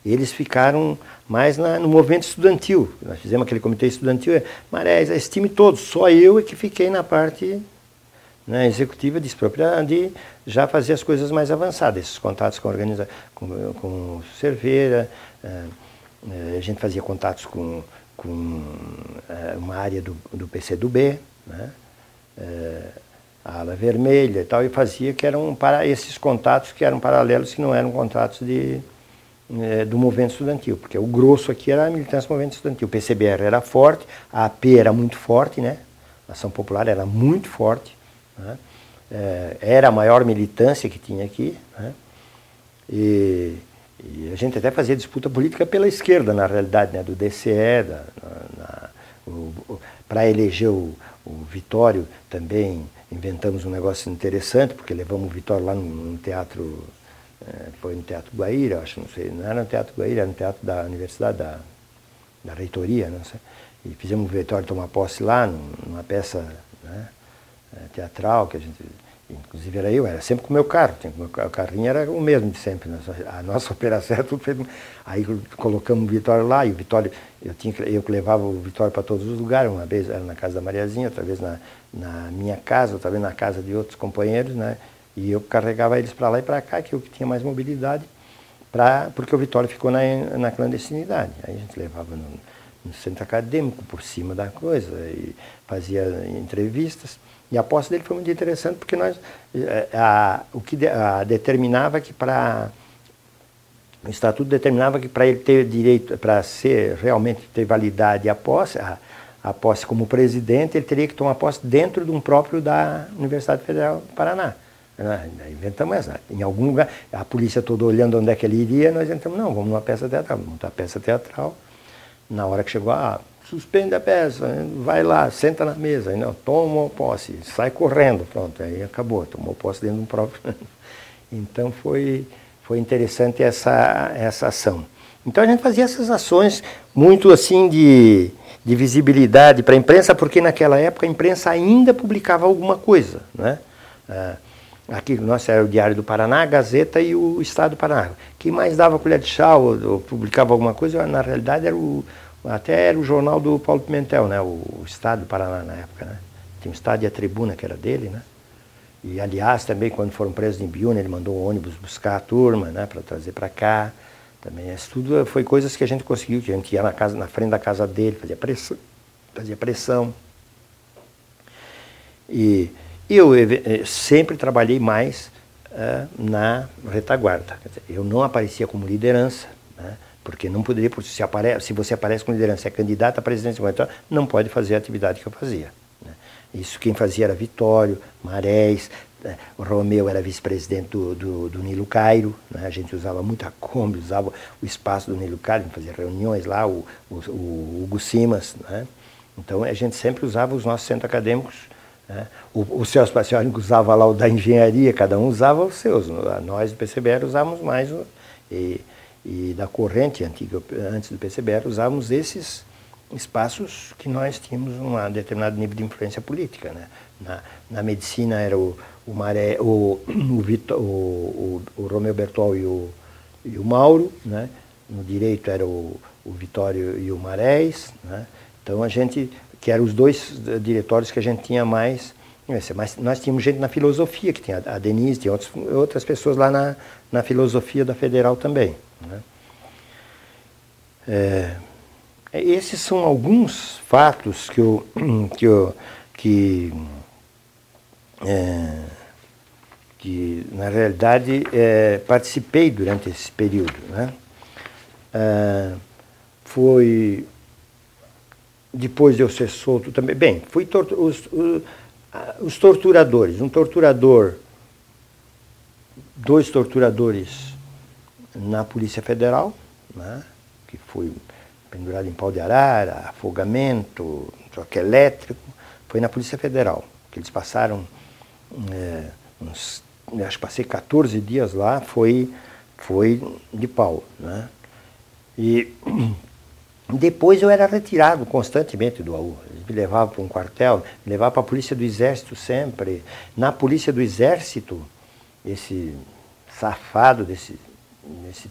eles ficaram mais no movimento estudantil. Nós fizemos aquele comitê estudantil, Maré, esse time todo, só eu é que fiquei na parte, né, executiva de propriedade, de já fazer as coisas mais avançadas, esses contatos com o Cerveira, a gente fazia contatos com uma área do PCdoB, né, a Ala Vermelha e tal, e fazia que eram para esses contatos que eram paralelos, que não eram contatos do movimento estudantil, porque o grosso aqui era a militância do movimento estudantil. O PCBR era forte, a AP era muito forte, né, a Ação Popular era muito forte, né, era a maior militância que tinha aqui, né, e a gente até fazia disputa política pela esquerda, na realidade, né, do DCE, para eleger o Vitório também inventamos um negócio interessante, porque levamos o Vitório lá no teatro, foi no Teatro Guaíra, acho, não sei, não era no Teatro Guaíra, era no Teatro da Universidade, da Reitoria, não sei, e fizemos o Vitório tomar posse lá, numa peça, né, teatral, que a gente, inclusive era sempre com o meu carro, o carrinho era o mesmo de sempre, a nossa operação era tudo feito. Aí colocamos o Vitório lá, e o Vitório, eu levava o Vitório para todos os lugares, uma vez era na casa da Mariazinha, outra vez na minha casa, outra vez na casa de outros companheiros, né, e eu carregava eles para lá e para cá, que eu que tinha mais mobilidade, porque o Vitório ficou na clandestinidade. Aí a gente levava no centro acadêmico, por cima da coisa, e fazia entrevistas. E a posse dele foi muito interessante, porque determinava que o Estatuto determinava que para ele ter direito, para realmente ter validade a posse como presidente, ele teria que tomar posse dentro de um próprio da Universidade Federal do Paraná. Inventamos essa. Em algum lugar, a polícia toda olhando onde é que ele iria, nós entramos, não, vamos numa peça teatral. Vamos montar a peça teatral. Na hora que chegou, suspende a peça, vai lá, senta na mesa, aí não, toma posse, sai correndo, pronto, aí acabou, tomou posse dentro do próprio. Então foi interessante essa ação. Então a gente fazia essas ações muito assim de visibilidade para a imprensa, porque naquela época a imprensa ainda publicava alguma coisa, né? Aqui nosso era o Diário do Paraná, a Gazeta e o Estado do Paraná. Quem mais dava colher de chá ou publicava alguma coisa, na realidade até era o jornal do Paulo Pimentel, né? O Estado do Paraná na época, né? Tinha o Estado e a Tribuna, que era dele, né? E aliás também quando foram presos em Biúna, ele mandou um ônibus buscar a turma, né? Para trazer para cá. Também isso tudo foi coisas que a gente conseguiu, que a gente ia na frente da casa dele, fazia pressão. E eu sempre trabalhei mais na retaguarda. Quer dizer, eu não aparecia como liderança, né, porque não poderia, se você aparece como liderança, é candidato à presidência, não pode fazer a atividade que eu fazia. Né. Isso quem fazia era Vitório, Marés, o Romeu era vice-presidente do Nilo Cairo, né, a gente usava muito a Kombi, usava o espaço do Nilo Cairo, fazia reuniões lá, o Hugo Simas, né. Então a gente sempre usava os nossos centros acadêmicos. O Celso Pacioli usava lá o da engenharia, cada um usava os seus. Nós do PCBR usávamos mais, e da corrente antiga, antes do PCBR, usávamos esses espaços que nós tínhamos um determinado nível de influência política. Né? Na medicina era o Romeu Bertol e o Mauro, né? No direito era o Vitório e o Marés, né? Então a gente, que eram os dois diretórios que a gente tinha mais, mas nós tínhamos gente na filosofia, que tinha a Denise, tinha outras pessoas lá na filosofia da Federal também. Né? Esses são alguns fatos que na realidade participei durante esse período. Né? Foi depois de eu ser solto também. Bem, os torturadores. Dois torturadores na Polícia Federal, né, que foi pendurado em pau de arara, afogamento, choque elétrico, foi na Polícia Federal, que eles passaram acho que passei 14 dias lá, foi de pau, né? E depois eu era retirado constantemente do AU. Eles me levavam para um quartel, me levavam para a Polícia do Exército sempre. Na Polícia do Exército, esse safado desse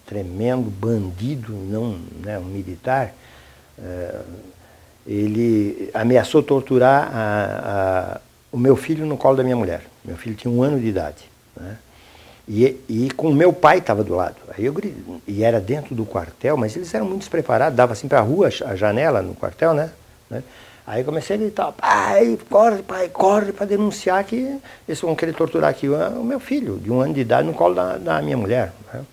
tremendo bandido, não, né, um militar, ele ameaçou torturar o meu filho no colo da minha mulher. Meu filho tinha 1 ano de idade, né? E com o meu pai estava do lado. Aí e era dentro do quartel, mas eles eram muito despreparados, dava assim para a rua, a janela no quartel, né? Aí comecei a gritar, pai, corre para denunciar que eles vão querer torturar aqui o meu filho, de 1 ano de idade, no colo da minha mulher, né?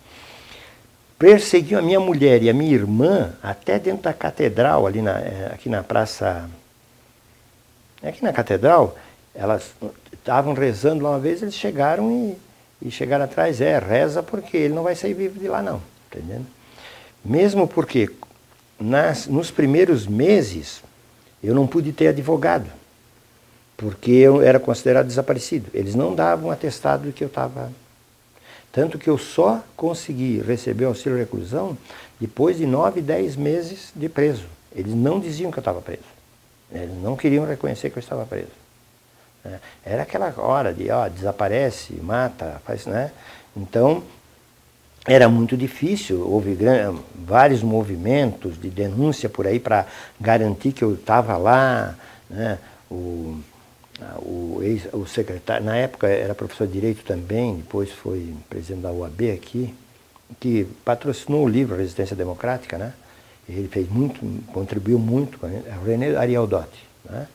Perseguiu a minha mulher e a minha irmã até dentro da catedral, aqui na praça. Aqui na catedral, elas estavam rezando lá uma vez, eles chegaram e chegaram atrás, reza porque ele não vai sair vivo de lá não, entendendo? Mesmo porque nos primeiros meses eu não pude ter advogado, porque eu era considerado desaparecido. Eles não davam atestado de que eu estava... Tanto que eu só consegui receber o auxílio reclusão depois de 9, 10 meses de preso. Eles não diziam que eu estava preso. Eles não queriam reconhecer que eu estava preso. Era aquela hora de, desaparece, mata, faz, né? Então, era muito difícil, houve vários movimentos de denúncia por aí para garantir que eu estava lá, né? O secretário, na época era professor de Direito também, depois foi presidente da UAB aqui, que patrocinou o livro Resistência Democrática, né? Ele fez muito, contribuiu muito, o René Ariel Dotti, né?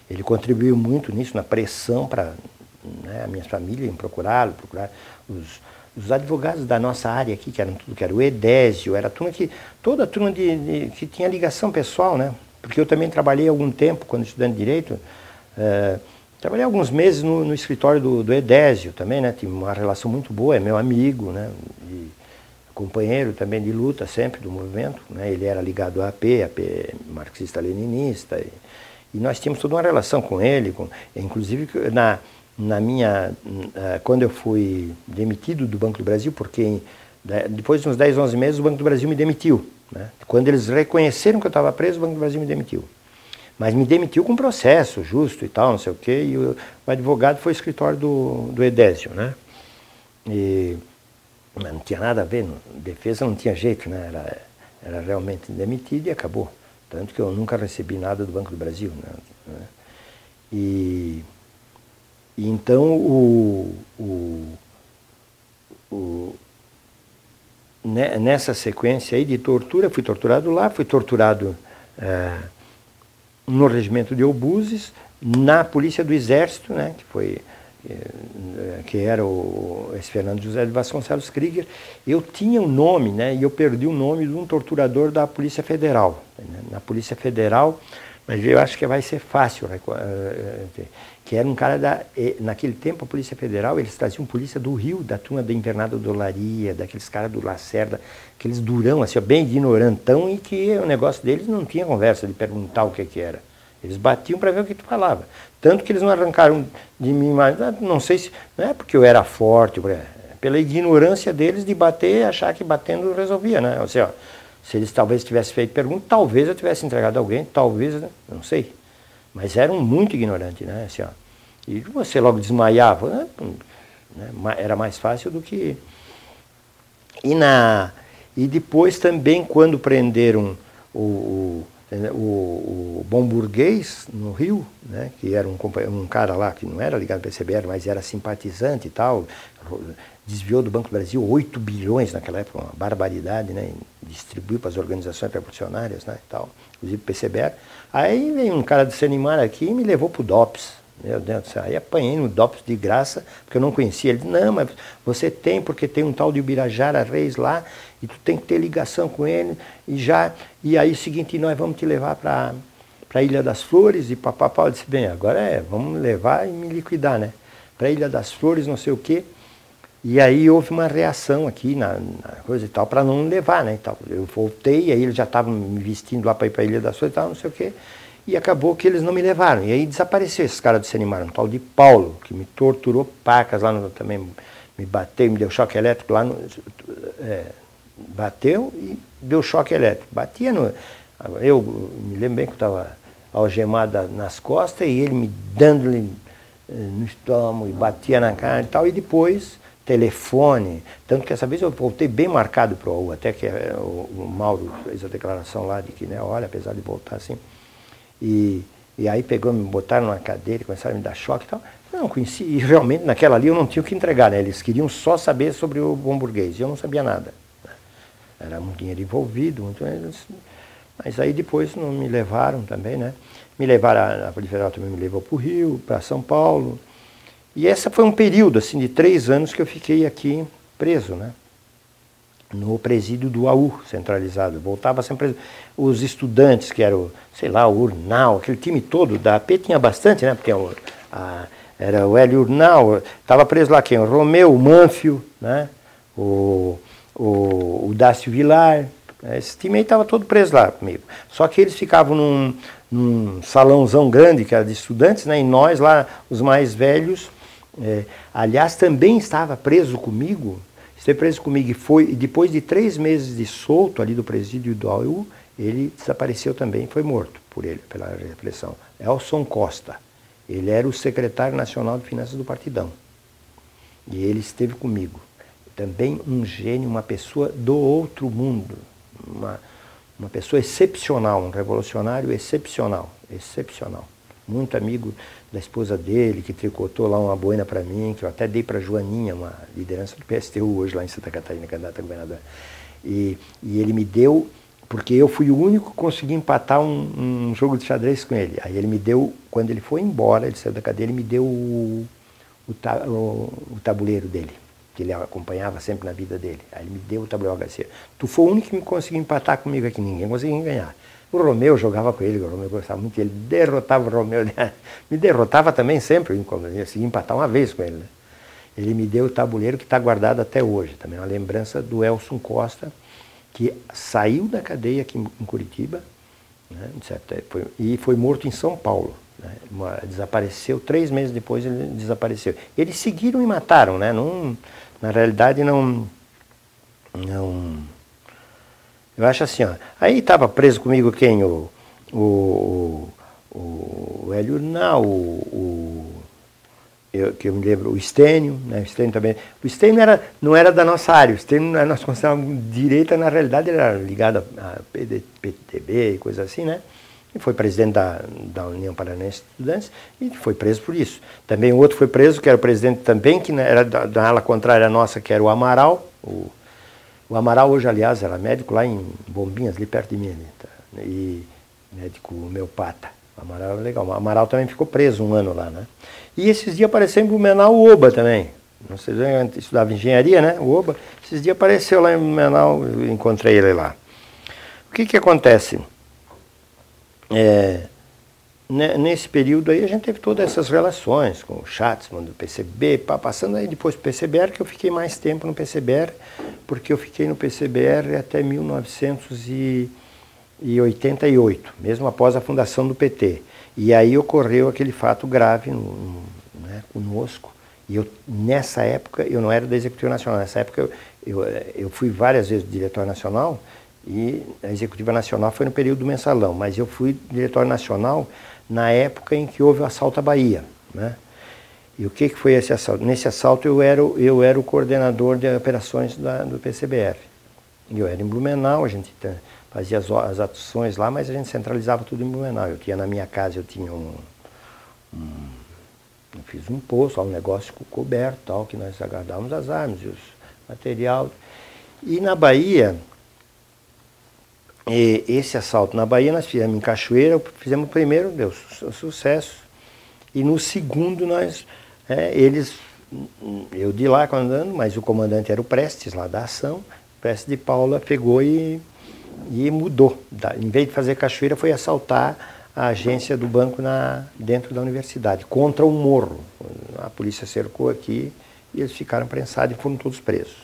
Ele contribuiu muito nisso, na pressão para, né, a minha família em procurar os advogados da nossa área aqui, que eram tudo, que era o Edésio, era toda a turma que tinha ligação pessoal, né? Porque eu também trabalhei algum tempo, quando estudante de Direito, trabalhei alguns meses no escritório do Edésio também, né? Tive uma relação muito boa, é meu amigo, né? E companheiro também de luta sempre do movimento, né? Ele era ligado à AP marxista-leninista, e nós tínhamos toda uma relação com ele, inclusive quando eu fui demitido do Banco do Brasil, porque depois de uns 10, 11 meses o Banco do Brasil me demitiu, né? Quando eles reconheceram que eu estava preso, o Banco do Brasil me demitiu. Mas me demitiu com processo justo e tal, não sei o quê, e o advogado foi o escritório do Edésio, né? Mas não tinha nada a ver, defesa não tinha jeito, né? Era realmente demitido e acabou. Tanto que eu nunca recebi nada do Banco do Brasil, né? E então, nessa sequência aí de tortura, fui torturado lá, fui torturado no regimento de Obuses, na Polícia do Exército, né, que era esse Fernando José de Vasconcelos Krieger. Eu tinha um nome, né, e eu perdi o nome de um torturador da Polícia Federal, né, na Polícia Federal, mas eu acho que vai ser fácil, né, que era um cara naquele tempo a Polícia Federal, eles traziam polícia do Rio, da turma da Invernada do Olaria, daqueles caras do Lacerda, aqueles durão, assim, bem ignorantão, e que o negócio deles não tinha conversa de perguntar o que era. Eles batiam para ver o que tu falava. Tanto que eles não arrancaram de mim mais, não sei se, não é porque eu era forte, pela ignorância deles de bater e achar que batendo resolvia, né? Ou seja, se eles talvez tivessem feito pergunta, talvez eu tivesse entregado alguém, talvez, né? Não sei. Mas eram muito ignorantes, né? Assim, e você logo desmaiava, né? Era mais fácil do que... E depois também, quando prenderam o Bom Burguês, no Rio, né, que era um cara lá que não era ligado ao PCBR, mas era simpatizante e tal, desviou do Banco do Brasil 8 bilhões naquela época, uma barbaridade, né, distribuiu para as organizações revolucionárias, né, e tal, inclusive o PCBR. Aí veio um cara de Sanimar aqui e me levou para o DOPS. Meu Deus do céu, aí apanhei no DOPS de graça, porque eu não conhecia. Ele disse, não, mas você tem, porque tem um tal de Ubirajara Reis lá, e tu tem que ter ligação com ele, e aí o seguinte, nós vamos te levar para a Ilha das Flores, e papapá. Eu disse, bem, agora vamos levar e me liquidar, né? Para a Ilha das Flores, não sei o quê. E aí houve uma reação aqui na coisa e tal, para não levar, né? E tal. Eu voltei, aí eles já estavam me vestindo lá para ir para a Ilha das Flores e tal, não sei o quê. e acabou que eles não me levaram. E aí desapareceu esses caras do Senimar, um tal de Paulo, que me torturou pacas lá também, me bateu, me deu choque elétrico lá no... bateu e deu choque elétrico. Batia no... Eu me lembro bem que eu estava algemado nas costas e ele me dando-lhe no estômago e batia na cara e tal. E depois, telefone. Tanto que essa vez eu voltei bem marcado para o AU, até que o Mauro fez a declaração lá de que, né, olha, apesar de voltar assim. E aí pegou, me botaram numa cadeira, começaram a me dar choque e tal. Eu não conheci, e realmente naquela ali eu não tinha o que entregar, né? Eles queriam só saber sobre o hamburguês, e eu não sabia nada. Era muito dinheiro envolvido, muito... Mas aí depois não me levaram também, né? Me levaram, a Polícia Federal também me levou para o Rio, para São Paulo. E esse foi um período, assim, de 3 anos que eu fiquei aqui preso, né? No presídio do AU, centralizado. Voltava sempre os estudantes, que eram, sei lá, o Urnal, aquele time todo da AP tinha bastante, né? Porque era o Hélio Urnal, estava preso lá quem? O Romeu, o Manfio, né? O Dácio Vilar. Esse time aí estava todo preso lá comigo. Só que eles ficavam num salãozão grande, que era de estudantes, né? E nós lá, os mais velhos, aliás, também estava preso comigo. Esteve preso comigo e depois de 3 meses de solto ali do presídio do AU, ele desapareceu também, foi morto por ele, pela repressão. Elson Costa. Ele era o secretário nacional de finanças do Partidão. E ele esteve comigo. Também um gênio, uma pessoa do outro mundo. Uma pessoa excepcional, um revolucionário excepcional. Excepcional. Muito amigo da esposa dele, que tricotou lá uma boina para mim, que eu até dei para a Joaninha, uma liderança do PSTU hoje lá em Santa Catarina, candidata a governadora. E ele me deu, porque eu fui o único que consegui empatar um jogo de xadrez com ele. Aí ele me deu, quando ele foi embora, ele saiu da cadeia, ele me deu o tabuleiro dele, que ele acompanhava sempre na vida dele. Aí ele me deu o tabuleiro Garcia. Tu foi o único que me conseguiu empatar comigo aqui, ninguém conseguia ganhar. O Romeu jogava com ele, o Romeu gostava muito, ele derrotava o Romeu, me derrotava também sempre, eu consegui empatar uma vez com ele. Né? Ele me deu o tabuleiro que está guardado até hoje, também uma lembrança do Elson Costa, que saiu da cadeia aqui em Curitiba, né, e foi morto em São Paulo. Né? Desapareceu, 3 meses depois ele desapareceu. Eles seguiram e mataram, né? Não, na realidade não... Eu acho assim, ó, aí estava preso comigo quem? O Hélio Urnal, que eu me lembro, o Estênio, né? O Estênio também. O Estênio não era da nossa área, o Estênio nós considerávamos direita, na realidade ele era ligado a PTB e coisa assim, né? E foi presidente da União Paranaense de Estudantes e foi preso por isso. Também o outro foi preso, que era o presidente também, que era da ala contrária nossa, que era o Amaral. O Amaral hoje, aliás, era médico lá em Bombinhas, ali perto de mim. Tá? E médico homeopata. O Amaral era legal. O Amaral também ficou preso 1 ano lá, né? E esses dias apareceu em Blumenau o Oba também. Não sei, eu estudava engenharia, né? O Oba. Esses dias apareceu lá em Blumenau, eu encontrei ele lá. O que acontece? Nesse período aí a gente teve todas essas relações com o Schatzman do PCB, passando aí depois para o PCBR, que eu fiquei mais tempo no PCBR, porque eu fiquei no PCBR até 1988, mesmo após a fundação do PT. E aí ocorreu aquele fato grave né, conosco. E nessa época eu não era da Executiva Nacional, nessa época eu fui várias vezes diretor nacional, e a Executiva Nacional foi no período do mensalão, mas eu fui diretor nacional na época em que houve o assalto à Bahia. Né? E o que foi esse assalto? Nesse assalto eu era o coordenador de operações do PCBR. Eu era em Blumenau, a gente fazia as ações lá, mas a gente centralizava tudo em Blumenau. Eu tinha na minha casa, eu tinha eu fiz um poço, um negócio coberto, tal, que nós aguardávamos as armas e os material. E na Bahia... esse assalto na Bahia nós fizemos em Cachoeira, fizemos o primeiro, deu sucesso, e no segundo eu de lá andando, mas o comandante era o Prestes, lá da ação, o Prestes de Paula pegou e mudou, em vez de fazer Cachoeira foi assaltar a agência do banco dentro da universidade, contra um morro. A polícia cercou aqui e eles ficaram prensados e foram todos presos.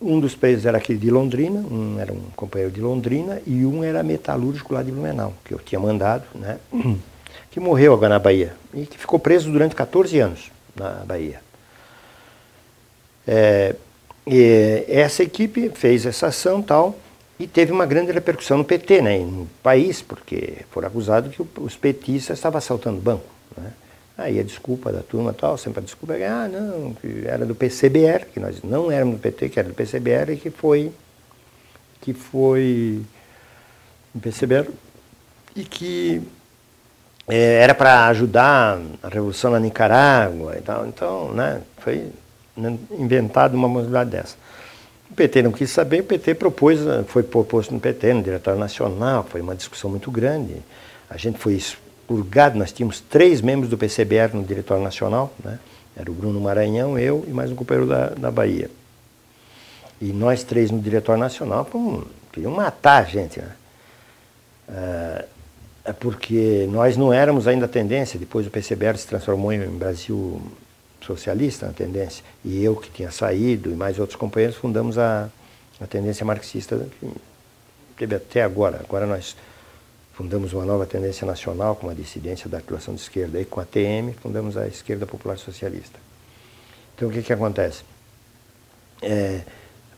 Um dos presos era aquele de Londrina, um era um companheiro de Londrina, e um era metalúrgico lá de Blumenau, que eu tinha mandado, né? Que morreu agora na Bahia, e que ficou preso durante 14 anos na Bahia. E essa equipe fez essa ação tal, e teve uma grande repercussão no PT, né, no país, porque foram acusados que os petistas estavam assaltando banco, né? Aí a desculpa da turma tal, sempre a desculpa é não, que era do PCBR, que nós não éramos do PT, que era do PCBR, e que foi do PCBR, e que era para ajudar a revolução na Nicarágua e tal. Então, né, foi inventado uma possibilidade dessa. O PT não quis saber, o PT foi proposto no PT, no Diretório Nacional, foi uma discussão muito grande. A gente foi expurgado, nós tínhamos 3 membros do PCBR no Diretório Nacional, né? Era o Bruno Maranhão, eu e mais um companheiro da Bahia. E nós 3 no Diretório Nacional queriam matar a gente, né? Porque nós não éramos ainda a tendência, depois o PCBR se transformou em Brasil Socialista, na tendência, e eu que tinha saído, e mais outros companheiros, fundamos a tendência marxista, que teve até agora. Agora nós fundamos uma nova tendência nacional, com uma dissidência da articulação de esquerda, e com a TM fundamos a Esquerda Popular Socialista. Então o que acontece?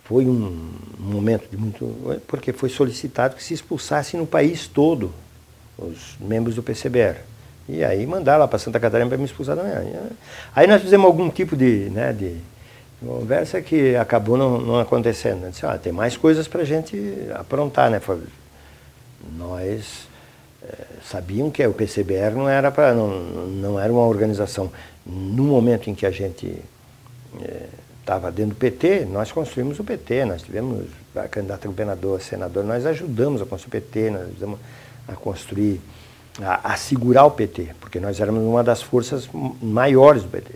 Foi um momento de muito... porque foi solicitado que se expulsasse no país todo os membros do PCBR. E aí mandaram lá para Santa Catarina para me expulsar também. Aí nós fizemos algum tipo de conversa que acabou não acontecendo. Eu disse, tem mais coisas para a gente aprontar, né? Nós sabíamos que o PCBR não era uma organização. No momento em que a gente estava dentro do PT, nós construímos o PT, nós tivemos a candidata a governador, senador, nós ajudamos a construir o PT, nós ajudamos a construir, a segurar o PT, porque nós éramos uma das forças maiores do PT.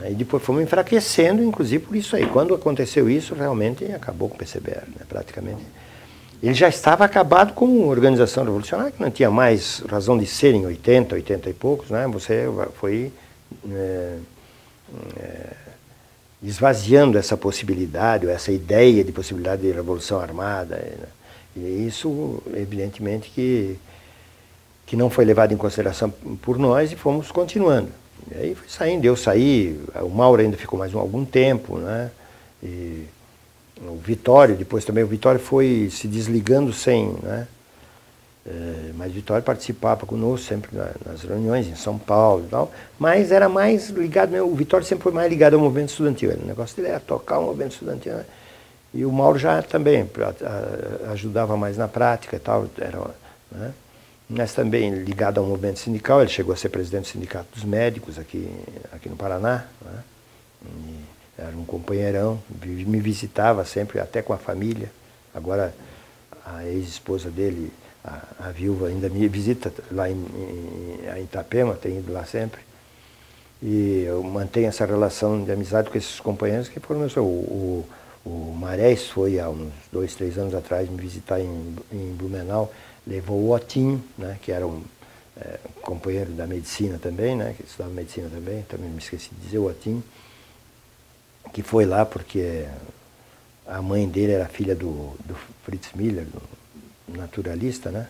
E depois fomos enfraquecendo, inclusive por isso aí. Quando aconteceu isso, realmente acabou com o PCBR, né, praticamente. Ele já estava acabado como organização revolucionária, que não tinha mais razão de ser em 80 e poucos, né? Você foi esvaziando essa possibilidade, essa ideia de possibilidade de revolução armada. Né? E isso, evidentemente, que não foi levado em consideração por nós, e fomos continuando. E aí foi saindo, eu saí, o Mauro ainda ficou mais algum tempo, né? E o Vitório, depois também o Vitório foi se desligando sem, né? Mas o Vitório participava conosco sempre nas reuniões em São Paulo e tal, mas era mais ligado, o Vitório sempre foi mais ligado ao movimento estudantil, o negócio dele era tocar o movimento estudantil, né? E o Mauro já também ajudava mais na prática e tal, né? Mas também ligado ao movimento sindical, ele chegou a ser presidente do Sindicato dos Médicos aqui no Paraná, né? Era um companheirão, me visitava sempre, até com a família. Agora a ex-esposa dele, a viúva, ainda me visita lá em Itapema, tem ido lá sempre. E eu mantenho essa relação de amizade com esses companheiros que foram meus. O Marés foi há uns 2, 3 anos atrás me visitar em Blumenau, levou o Otinho, né, que era um companheiro da medicina também, né, que estudava medicina também me esqueci de dizer, o Otinho, que foi lá porque a mãe dele era filha do Fritz Miller, do naturalista, né?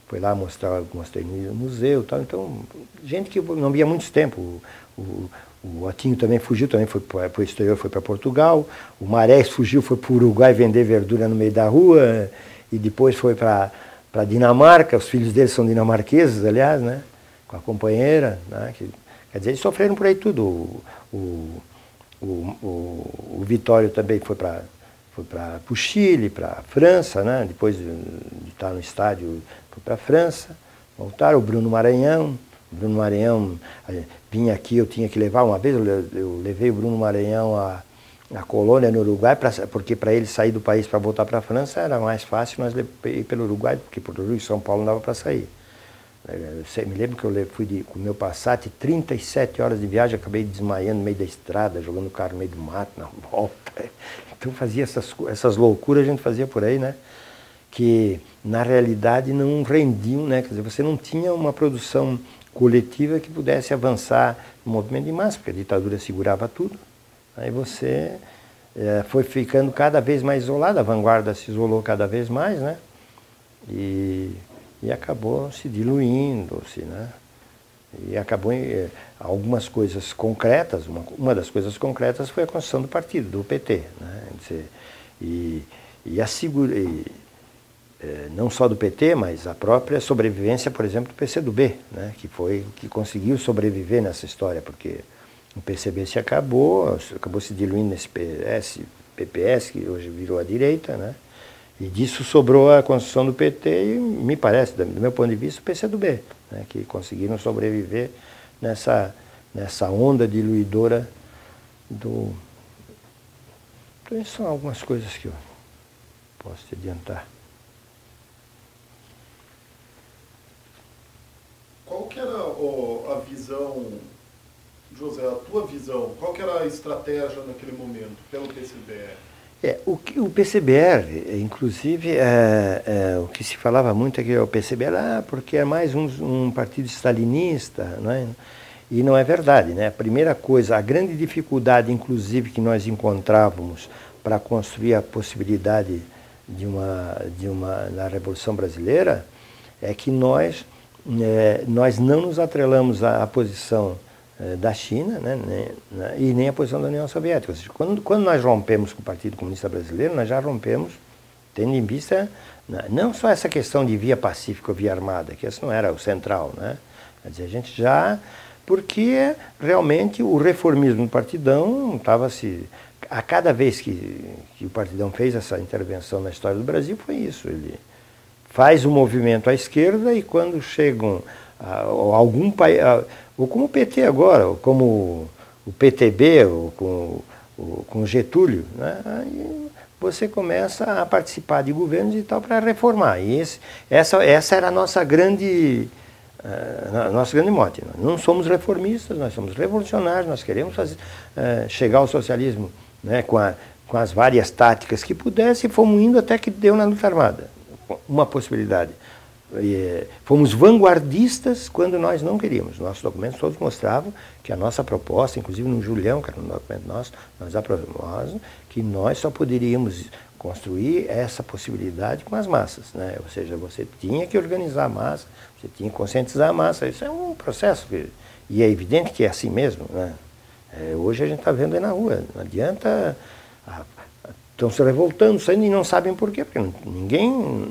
Foi lá mostrei no museu e tal. Então, gente que não via há muito tempo. O Otinho também fugiu, também foi para o exterior, foi para Portugal. O Marés fugiu, foi para o Uruguai vender verdura no meio da rua. E depois foi para Dinamarca. Os filhos dele são dinamarqueses, aliás, né? Com a companheira, né? Quer dizer, eles sofreram por aí tudo. O Vitório também foi para o Chile, para a França, né? Depois de estar no estádio, foi para a França. Voltaram, o Bruno Maranhão vinha aqui, eu tinha que levar, uma vez eu levei o Bruno Maranhão à colônia no Uruguai, porque para ele sair do país para voltar para a França era mais fácil nós ir pelo Uruguai, porque por Rio e São Paulo não dava para sair. Me lembro que eu fui com o meu Passat, 37 horas de viagem, acabei desmaiando no meio da estrada, jogando o carro no meio do mato, na volta. Então fazia essas loucuras, a gente fazia por aí, né? Que na realidade não rendiam, né? Quer dizer, você não tinha uma produção coletiva que pudesse avançar no movimento de massa, porque a ditadura segurava tudo. Aí você foi ficando cada vez mais isolada, a vanguarda se isolou cada vez mais, né? E acabou se diluindo-se, né? E acabou algumas coisas concretas, uma das coisas concretas foi a construção do partido, do PT, né? Não só do PT, mas a própria sobrevivência, por exemplo, do PCdoB, né? Que conseguiu sobreviver nessa história, porque o PCB acabou se diluindo nesse PPS, que hoje virou a direita, né? E disso sobrou a construção do PT e, me parece, do meu ponto de vista, o PCdoB, né? Que conseguiram sobreviver nessa onda diluidora do... Então, essas são algumas coisas que eu posso te adiantar. Qual que era a visão, José, a tua visão, qual que era a estratégia naquele momento pelo PCBR? O PCBR, inclusive, o que se falava muito é que o PCBR, porque é mais um partido stalinista, né? E não é verdade, né? A primeira coisa, a grande dificuldade, inclusive, que nós encontrávamos para construir a possibilidade na Revolução Brasileira, é que nós não nos atrelamos à posição da China, né, e nem a posição da União Soviética. Ou seja, quando nós rompemos com o Partido Comunista Brasileiro, nós já rompemos tendo em vista não só essa questão de via pacífica ou via armada, que esse não era o central, né? Quer dizer, a gente já... Porque realmente o reformismo do Partidão estava se... A cada vez que o Partidão fez essa intervenção na história do Brasil, foi isso. Ele faz um movimento à esquerda e quando chegam algum país... Ou como o PT agora, ou como o PTB, ou com Getúlio, né? Aí você começa a participar de governos e tal para reformar. E essa era a nosso grande mote. Nós não somos reformistas, nós somos revolucionários, nós queremos chegar ao socialismo, né, com as várias táticas que pudesse, e fomos indo até que deu na luta armada. Uma possibilidade. Fomos vanguardistas quando nós não queríamos. Nossos documentos todos mostravam que a nossa proposta, inclusive no Julião, que era um documento nosso, nós aprovamos que nós só poderíamos construir essa possibilidade com as massas, né? Ou seja, você tinha que organizar a massa, você tinha que conscientizar a massa. Isso é um processo, e é evidente que é assim mesmo, né? Hoje a gente está vendo aí na rua, não adianta... Estão se revoltando, saindo e não sabem por quê, porque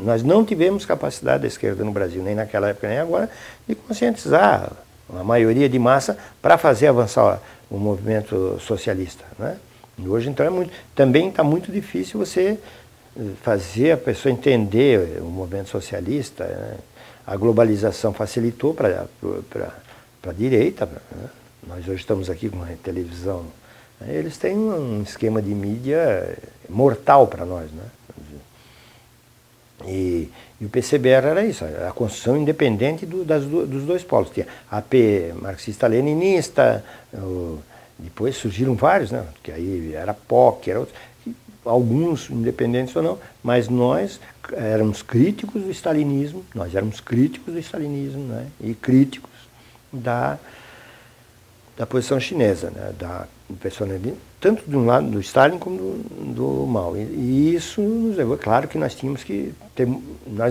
nós não tivemos capacidade da esquerda no Brasil, nem naquela época, nem agora, de conscientizar a maioria de massa para fazer avançar o movimento socialista, né? E hoje, então, também está muito difícil você fazer a pessoa entender o movimento socialista, né? A globalização facilitou para a direita, né? Nós hoje estamos aqui com a televisão. Eles têm um esquema de mídia mortal para nós, né? E o PCBR era isso, a construção independente dos dois polos. Tinha a AP marxista-leninista, depois surgiram vários, né? Que aí era POC, era outros, alguns independentes ou não, mas nós éramos críticos do stalinismo, né? E críticos da posição chinesa, né? Tanto de um lado do Stalin como do Mao. E isso nos levou, claro que nós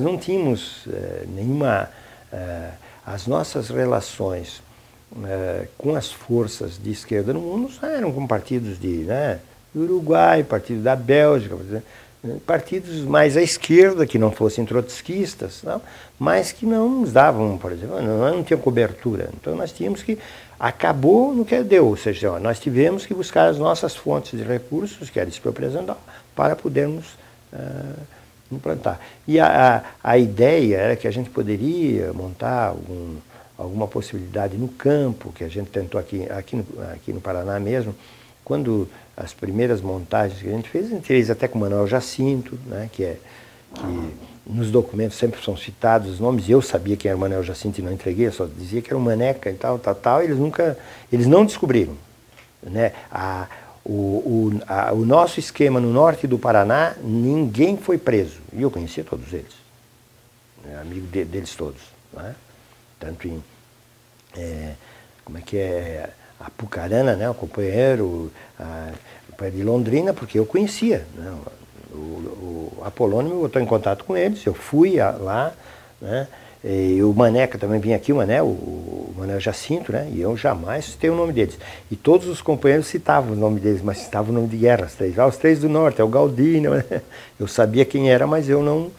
não tínhamos nenhuma... as nossas relações com as forças de esquerda no mundo eram com partidos do Uruguai, partido da Bélgica, partidos mais à esquerda, que não fossem trotskistas, não, mas que não nos davam, por exemplo, não tinham cobertura. Então nós tínhamos que... Acabou no que deu, ou seja, nós tivemos que buscar as nossas fontes de recursos, que era isso que eu apresentava, para podermos implantar. E a ideia era que a gente poderia montar alguma possibilidade no campo, que a gente tentou aqui no Paraná mesmo, quando as primeiras montagens que a gente fez até com o Manuel Jacinto, né, que nos documentos sempre são citados os nomes, e eu sabia quem era o Manuel Jacinto e não entreguei, eu só dizia que era um Maneca e tal, eles não descobriram, né? O nosso esquema no norte do Paraná, ninguém foi preso, e eu conhecia todos eles, amigo deles todos, né? Tanto em, Apucarana, né, o companheiro, companheiro de Londrina, porque eu conhecia, né? O Apolônio me botou em contato com eles, eu fui lá, né? E o Maneca também vinha aqui, o Mané Jacinto, né? E eu jamais citei o nome deles. E todos os companheiros citavam o nome deles, mas citavam o nome de guerra, os três. Os três do norte, é o Galdino, né? Eu sabia quem era, mas eu não...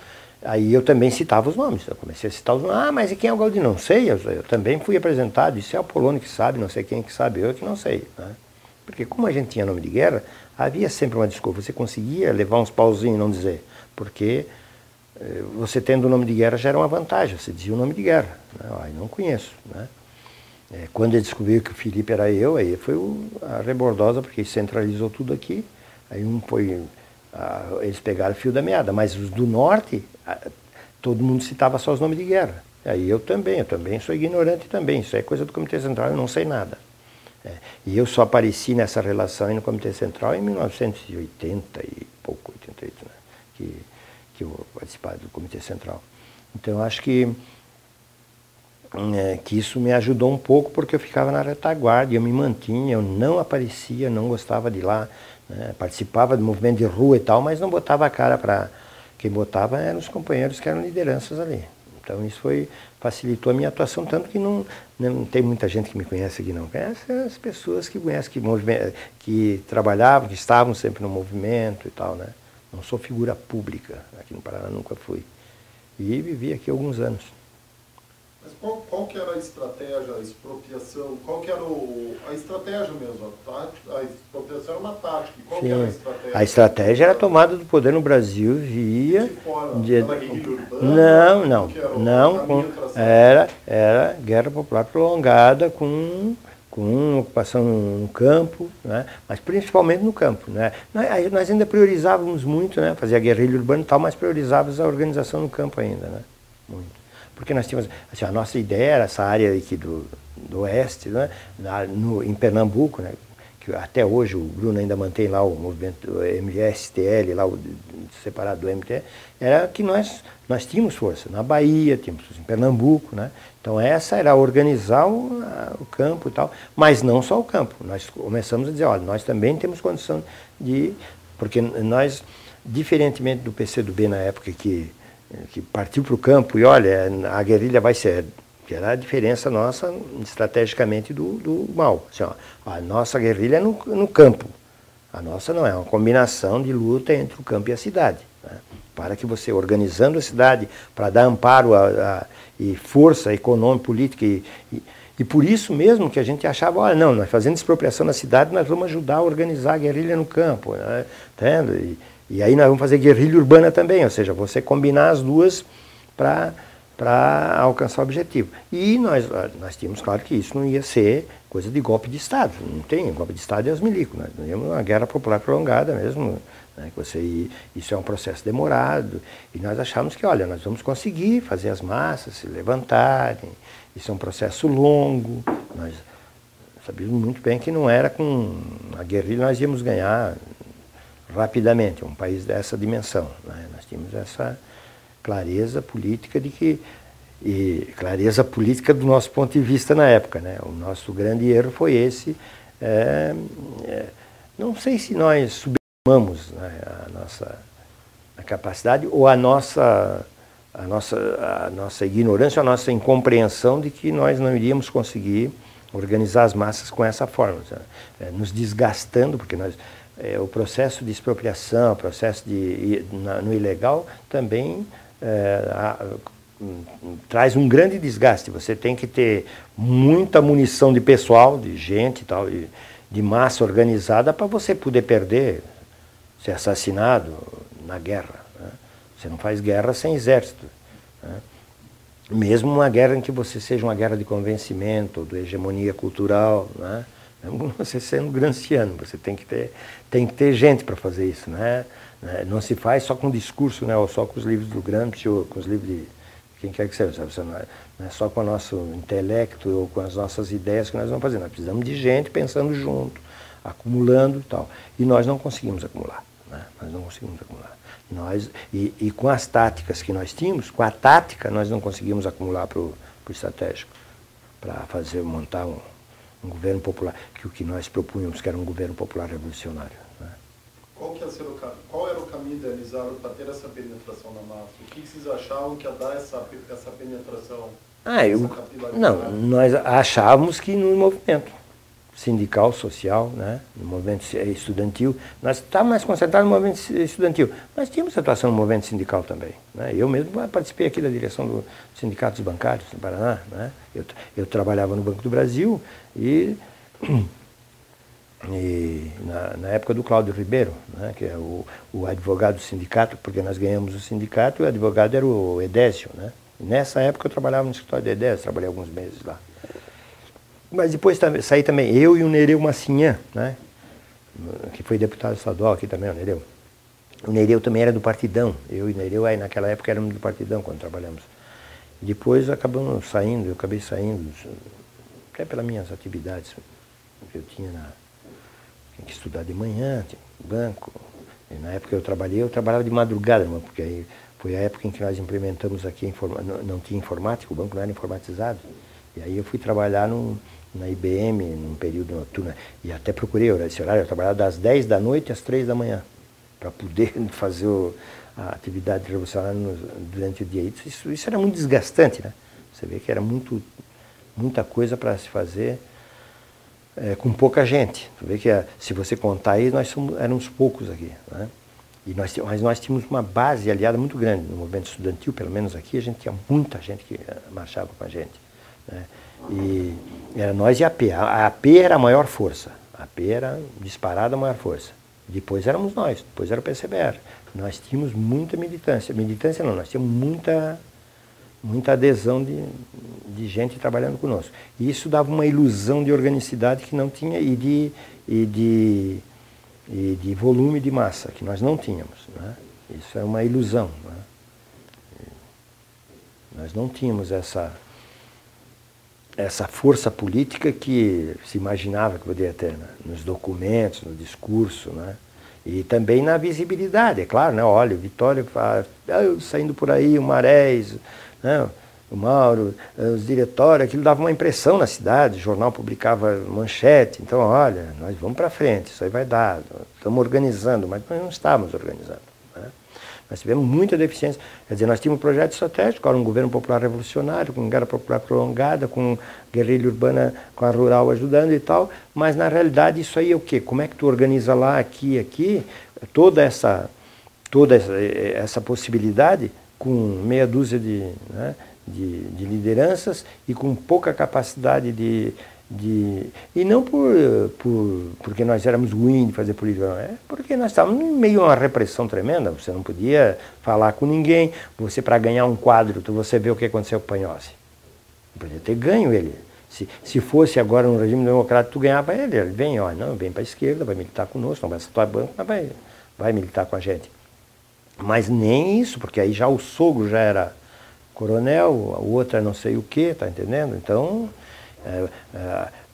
Aí eu também citava os nomes, eu comecei a citar os nomes. Ah, mas e quem é o Galdino? Não sei, eu também fui apresentado, isso é o Apolônio que sabe, não sei quem que sabe, eu que não sei, né? Porque como a gente tinha nome de guerra, havia sempre uma desculpa, você conseguia levar uns pauzinhos e não dizer, porque... Você tendo o nome de guerra já era uma vantagem, você dizia o nome de guerra, né? Aí não conheço, né? Quando ele descobriu que o Felipe era eu, aí foi a rebordosa, porque centralizou tudo aqui, aí eles pegaram o fio da meada, mas os do norte, todo mundo citava só os nomes de guerra, aí eu também sou ignorante também, isso é coisa do Comitê Central, eu não sei nada. E eu só apareci nessa relação aí no Comitê Central em 1980 e pouco, 88, né? Que eu participava do Comitê Central. Então, eu acho que isso me ajudou um pouco, porque eu ficava na retaguarda, eu me mantinha, eu não aparecia, não gostava de ir lá, né? Participava do movimento de rua e tal, mas não botava a cara para... Quem botava eram os companheiros que eram lideranças ali. Então, isso facilitou a minha atuação, tanto que não tem muita gente que me conhece aqui, não. Conhece as pessoas que conhecem, que trabalhavam, que estavam sempre no movimento e tal, né? Não sou figura pública, aqui no Paraná nunca fui. E vivi aqui alguns anos. Mas qual que era a estratégia, a expropriação? Qual que era a estratégia mesmo? A expropriação era uma tática. Qual que era a estratégia? A estratégia era a tomada do poder no Brasil via... De fora, da guerrilha urbana? Não. Era guerra popular prolongada com ocupação no campo, né? Mas principalmente no campo, né? Nós ainda priorizávamos muito, né? Fazia a guerrilha urbana e tal, mas priorizávamos a organização no campo ainda, né? Muito. Porque nós tínhamos, assim, a nossa ideia era essa área aqui do oeste, né? Em Pernambuco, né? Que até hoje o Bruno ainda mantém lá o movimento do MSTL, lá separado do MTL, era que nós tínhamos força. Na Bahia, tínhamos em Pernambuco, né? Então essa era organizar o campo e tal, mas não só o campo. Nós começamos a dizer, olha, nós também temos condição de... Porque nós, diferentemente do PCdoB na época que partiu para o campo e olha, a guerrilha vai ser... Que era a diferença nossa estrategicamente do mal. Assim, ó, a nossa guerrilha é no campo. A nossa não, é uma combinação de luta entre o campo e a cidade, né? Para que você, organizando a cidade, para dar amparo e força econômica, política, e por isso mesmo que a gente achava, olha, não, nós fazendo expropriação na cidade, nós vamos ajudar a organizar a guerrilha no campo, né? Entende? E aí nós vamos fazer guerrilha urbana também, ou seja, você combinar as duas para alcançar o objetivo. E nós tínhamos claro que isso não ia ser coisa de golpe de Estado. Não tem golpe de Estado e os milicos. Nós tínhamos uma guerra popular prolongada mesmo, né? Isso é um processo demorado. E nós achávamos que, olha, nós vamos conseguir fazer as massas se levantarem. Isso é um processo longo. Nós sabíamos muito bem que não era com a guerrilha nós íamos ganhar rapidamente um país dessa dimensão, né? Nós tínhamos essa clareza política clareza política do nosso ponto de vista na época, né? O nosso grande erro foi esse. Não sei se nós subestimamos, né, a capacidade ou a nossa ignorância, a nossa incompreensão de que nós não iríamos conseguir organizar as massas com essa forma, nos desgastando, porque o processo de expropriação, o processo no ilegal também traz um grande desgaste. Você tem que ter muita munição de pessoal, de gente e tal, de massa organizada para você poder perder, ser assassinado na guerra, né? Você não faz guerra sem exército, né? Mesmo uma guerra em que você seja uma guerra de convencimento, de hegemonia cultural, né? Mesmo você sendo granciano, você tem que ter gente para fazer isso, né? Não se faz só com discurso, né? Ou só com os livros do Gramsci, ou com os livros de quem quer que seja. Não é só com o nosso intelecto ou com as nossas ideias que nós vamos fazer. Nós precisamos de gente pensando junto, acumulando e tal. E nós não conseguimos acumular, né? Nós não conseguimos acumular. E com as táticas que nós tínhamos, com a tática, nós não conseguimos acumular para o estratégico, para montar um governo popular, que o que nós propunhamos que era um governo popular revolucionário, né? Qual era o caminho idealizado para ter essa penetração na massa? O que vocês achavam que ia dar essa penetração? Não, nós achávamos que no movimento sindical, social, né, no movimento estudantil, nós estávamos mais concentrados no movimento estudantil, mas tínhamos atuação no movimento sindical também. Né? Eu mesmo participei aqui da direção do Sindicato dos Bancários no Paraná. Né? Eu trabalhava no Banco do Brasil e na época do Cláudio Ribeiro, né, que é o advogado do sindicato, porque nós ganhamos o sindicato e o advogado era o Edésio. Né? E nessa época eu trabalhava no escritório do Edésio, trabalhei alguns meses lá. Mas depois saí também eu e o Nereu Massinhan, né, que foi deputado estadual aqui também, o Nereu. O Nereu também era do Partidão, eu e o Nereu aí naquela época éramos do Partidão quando trabalhamos. E depois acabamos saindo, eu acabei saindo, até pelas minhas atividades que eu tinha que estudar de manhã, tinha banco. E na época eu trabalhava de madrugada, porque aí foi a época em que nós implementamos aqui, não tinha informática, o banco não era informatizado. E aí eu fui trabalhar na IBM, num período noturno, e até procurei esse horário, eu trabalhava das 10 da noite às 3 da manhã, para poder fazer a atividade revolucionária durante o dia. Isso era muito desgastante, né? Você vê que era muita coisa para se fazer com pouca gente. Você vê que se você contar aí, éramos poucos aqui, né? Mas nós tínhamos uma base aliada muito grande no movimento estudantil, pelo menos aqui, a gente tinha muita gente que marchava com a gente. Né? E era nós e a AP. A AP era a maior força. A AP era disparada a maior força. Depois éramos nós, depois era o PCBR. Nós tínhamos muita militância. Militância não, nós tínhamos muita adesão de gente trabalhando conosco. E isso dava uma ilusão de organicidade que não tinha e de volume de massa, que nós não tínhamos. Né? Isso é uma ilusão. Né? Nós não tínhamos essa força política que se imaginava que poderia ter, né? Nos documentos, no discurso, né? E também na visibilidade, é claro, né? Olha, o Vitório saindo por aí, o Marés, né? O Mauro, os diretórios, aquilo dava uma impressão na cidade, o jornal publicava manchete, então olha, nós vamos para frente, isso aí vai dar, estamos organizando, mas nós não estávamos organizando. Né? Nós tivemos muita deficiência, quer dizer, nós tínhamos um projeto estratégico, era um governo popular revolucionário, com guerra popular prolongada, com guerrilha urbana, com a rural ajudando e tal, mas na realidade isso aí é o quê? Como é que tu organiza lá, aqui, toda essa possibilidade com meia dúzia de lideranças e com pouca capacidade e não porque nós éramos ruins de fazer política, não, é porque nós estávamos em meio a uma repressão tremenda, você não podia falar com ninguém, você para ganhar um quadro, você vê o que aconteceu com o Panhossi. Não podia ter ganho ele. Se fosse agora um regime democrático, tu ganhava ele vem para a esquerda, vai militar conosco, não vai assaltar banco, mas vai militar com a gente. Mas nem isso, porque aí já o sogro já era coronel, o outro era não sei o quê, tá entendendo? Então,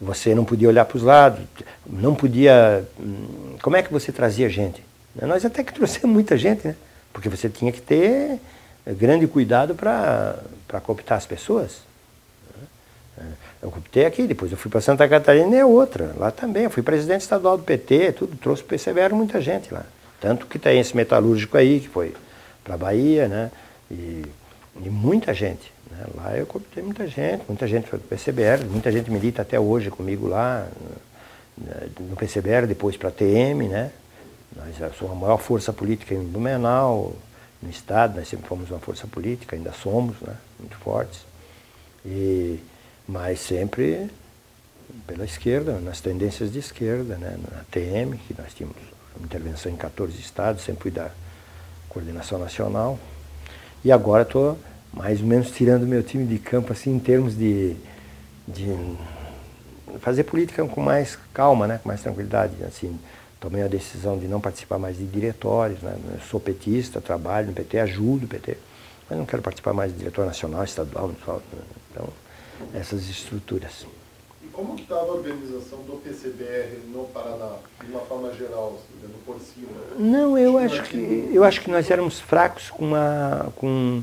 você não podia olhar para os lados, não podia... Como é que você trazia gente? Nós até que trouxemos muita gente, né? Porque você tinha que ter grande cuidado para cooptar as pessoas. Eu cooptei aqui, depois eu fui para Santa Catarina e é outra, lá também. Eu fui presidente estadual do PT, tudo, trouxe para o PCBR muita gente lá. Tanto que tem esse metalúrgico aí, que foi para a Bahia, né? E muita gente. Né? Lá eu cooptei muita gente foi para o PCBR, muita gente milita até hoje comigo lá, no PCBR, depois para a TM, né? Nós somos a maior força política em Blumenau, no Estado, nós sempre fomos uma força política, ainda somos, né? Muito fortes. Mas sempre pela esquerda, nas tendências de esquerda, né? Na TM, que nós tínhamos intervenção em 14 estados, sempre fui da coordenação nacional. E agora estou mais ou menos tirando meu time de campo, assim, em termos de fazer política com mais calma, né? Com mais tranquilidade. Assim, tomei a decisão de não participar mais de diretórios, né? Eu sou petista, trabalho no PT, ajudo o PT, mas não quero participar mais de diretório nacional, estadual, então, essas estruturas. Como que estava a organização do PCBR no Paraná, de uma forma geral, assim, por cima? Não, eu acho que nós éramos fracos com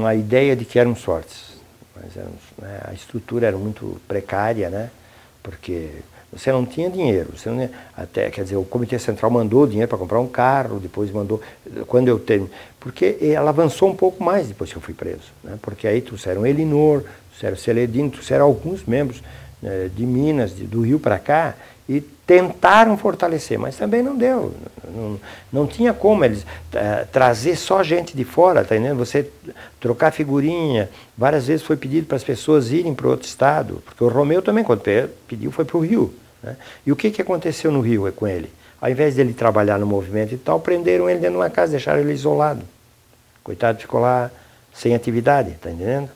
a ideia de que éramos fortes. Nós éramos, né, a estrutura era muito precária, né, porque Você não tinha dinheiro. Você não, até, quer dizer, o Comitê Central mandou dinheiro para comprar um carro, depois mandou, quando eu tenho, porque ela avançou um pouco mais depois que eu fui preso, né? Porque aí trouxeram Elinor, trouxeram Celedino, trouxeram alguns membros, né, de Minas, do Rio para cá, e tentaram fortalecer, mas também não deu. Não tinha como eles trazer só gente de fora, tá entendendo? Você trocar figurinha. Várias vezes foi pedido para as pessoas irem para outro estado, porque o Romeu também, quando pediu, foi para o Rio, né? E o que aconteceu no Rio com ele? Ao invés dele trabalhar no movimento e tal, prenderam ele dentro de uma casa, deixaram ele isolado. Coitado, ficou lá sem atividade, tá entendendo?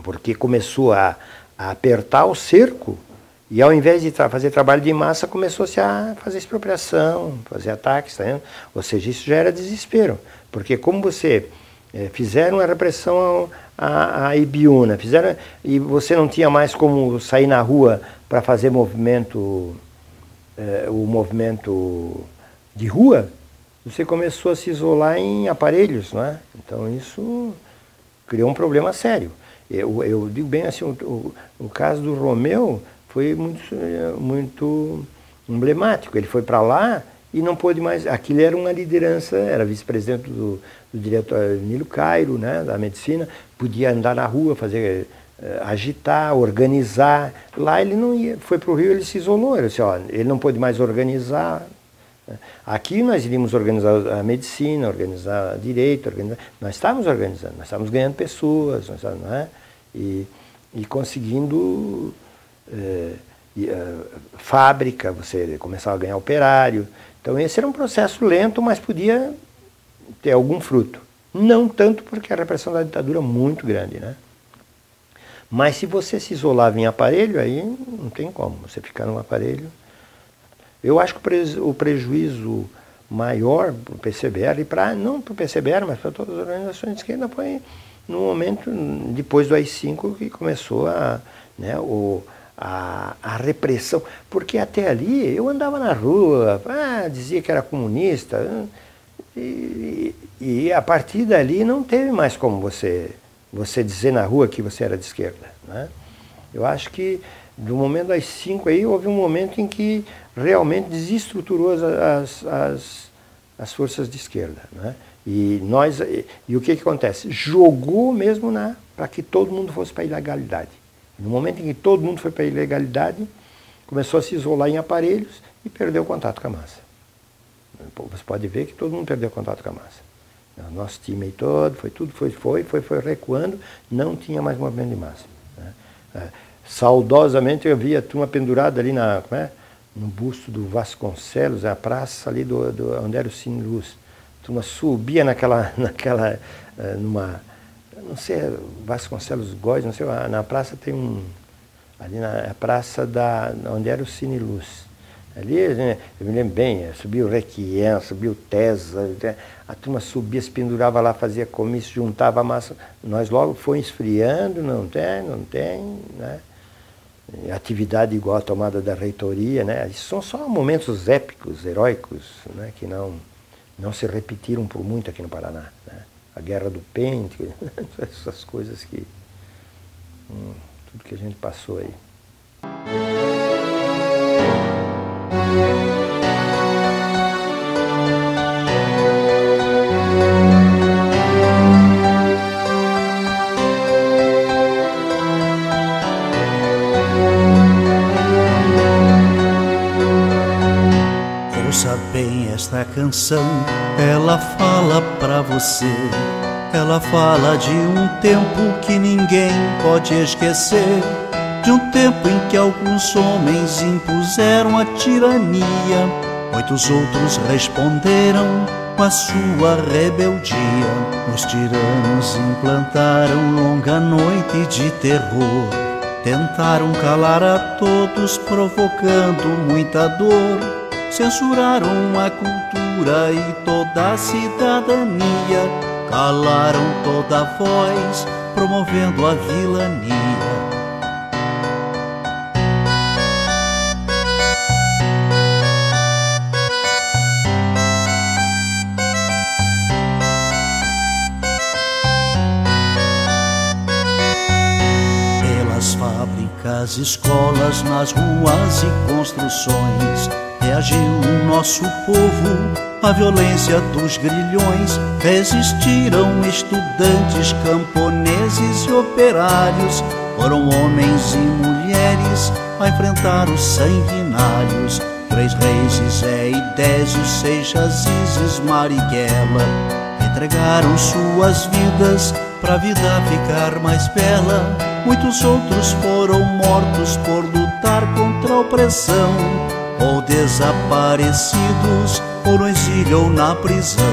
Porque começou a apertar o cerco. E ao invés de fazer trabalho de massa, começou-se a fazer expropriação, fazer ataques, tá vendo? Ou seja, isso já era desespero. Porque como você fizeram a repressão à Ibiúna, e você não tinha mais como sair na rua para fazer movimento, o movimento de rua, você começou a se isolar em aparelhos, não é? Então isso criou um problema sério. Eu digo bem assim, o caso do Romeu foi muito emblemático. Ele foi para lá e não pôde mais. Aquilo era uma liderança, era vice-presidente do diretor Nilo Cairo, né, da medicina, podia andar na rua, fazer, agitar, organizar. Lá ele não ia, foi para o Rio, ele se isolou. Ele disse, ó, ele não pôde mais organizar. Aqui nós iríamos organizar a medicina, organizar direito, nós estávamos organizando, nós estávamos ganhando pessoas, nós estávamos, né, e conseguindo. Fábrica, você começava a ganhar operário. Então esse era um processo lento, mas podia ter algum fruto. Não tanto porque a repressão da ditadura é muito grande, né? Mas se você se isolava em aparelho, aí não tem como você ficar num aparelho. Eu acho que o prejuízo maior para o PCBR, não para o PCBR, mas para todas as organizações de esquerda, foi no momento, depois do AI-5, que começou né, a repressão, porque até ali eu andava na rua, dizia que era comunista, e a partir dali não teve mais como você dizer na rua que você era de esquerda, né? Eu acho que do momento das 5 aí houve um momento em que realmente desestruturou as forças de esquerda, né? E o que acontece? Jogou mesmo para que todo mundo fosse para a ilegalidade. No momento em que todo mundo foi para a ilegalidade, começou a se isolar em aparelhos e perdeu o contato com a massa. Você pode ver que todo mundo perdeu o contato com a massa. O nosso time aí todo, foi recuando, não tinha mais movimento de massa, né? Saudosamente eu vi a turma pendurada ali no busto do Vasconcelos, a praça ali onde era o Cine Luz. A turma subia não sei, Vasconcelos Góes, não sei, na praça tem ali na praça onde era o Cine Luz. Ali, eu me lembro bem, subia o Requiem, subia o Tesa, a turma subia, se pendurava lá, fazia comício, juntava a massa. Nós logo foi esfriando, não tem, né? Atividade igual a tomada da reitoria, né? Isso são só momentos épicos, heróicos, né? Que não se repetiram por muito aqui no Paraná, né? A Guerra do Pente, essas coisas tudo que a gente passou aí. Ouça bem esta canção, ela fala pra você. Ela fala de um tempo que ninguém pode esquecer, de um tempo em que alguns homens impuseram a tirania, muitos outros responderam com a sua rebeldia. Os tiranos implantaram longa noite de terror, tentaram calar a todos, provocando muita dor. Censuraram a cultura e toda a cidadania, calaram toda a voz, promovendo a vilania. Nas escolas, nas ruas e construções, reagiu o nosso povo à violência dos grilhões. Resistiram estudantes, camponeses e operários. Foram homens e mulheres a enfrentar os sanguinários. 3 reis, Zé e Désio, Seixas, Isis, Marighella entregaram suas vidas pra vida ficar mais bela. Muitos outros foram mortos por lutar contra a opressão, ou desaparecidos, ou no exílio ou na prisão.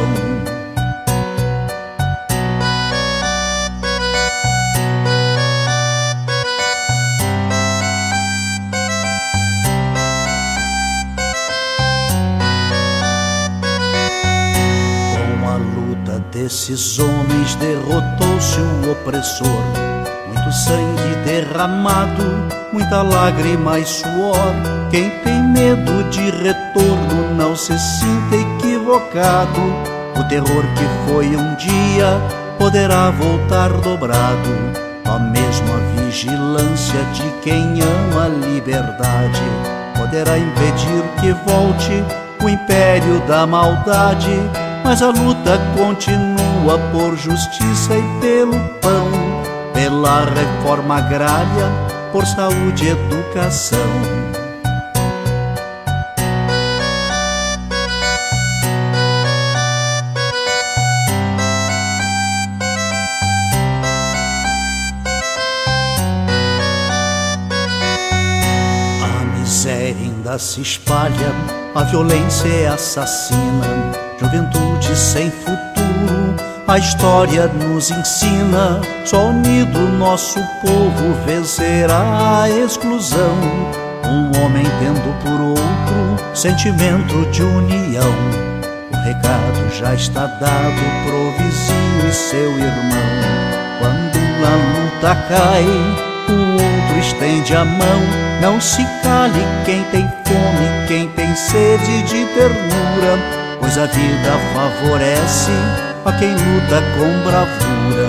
Desses homens derrotou-se o opressor. Muito sangue derramado, muita lágrima e suor. Quem tem medo de retorno não se sinta equivocado. O terror que foi um dia poderá voltar dobrado. A mesma vigilância de quem ama a liberdade poderá impedir que volte o império da maldade. Mas a luta continua por justiça e pelo pão, pela reforma agrária, por saúde e educação. A miséria ainda se espalha, a violência é assassina. Juventude sem futuro, a história nos ensina. Só unido nosso povo vencerá a exclusão. Um homem tendo por outro sentimento de união. O recado já está dado pro vizinho e seu irmão. Quando a luta cai, o outro estende a mão. Não se cale quem tem fome, quem tem sede de ternura, pois a vida favorece a quem luta com bravura.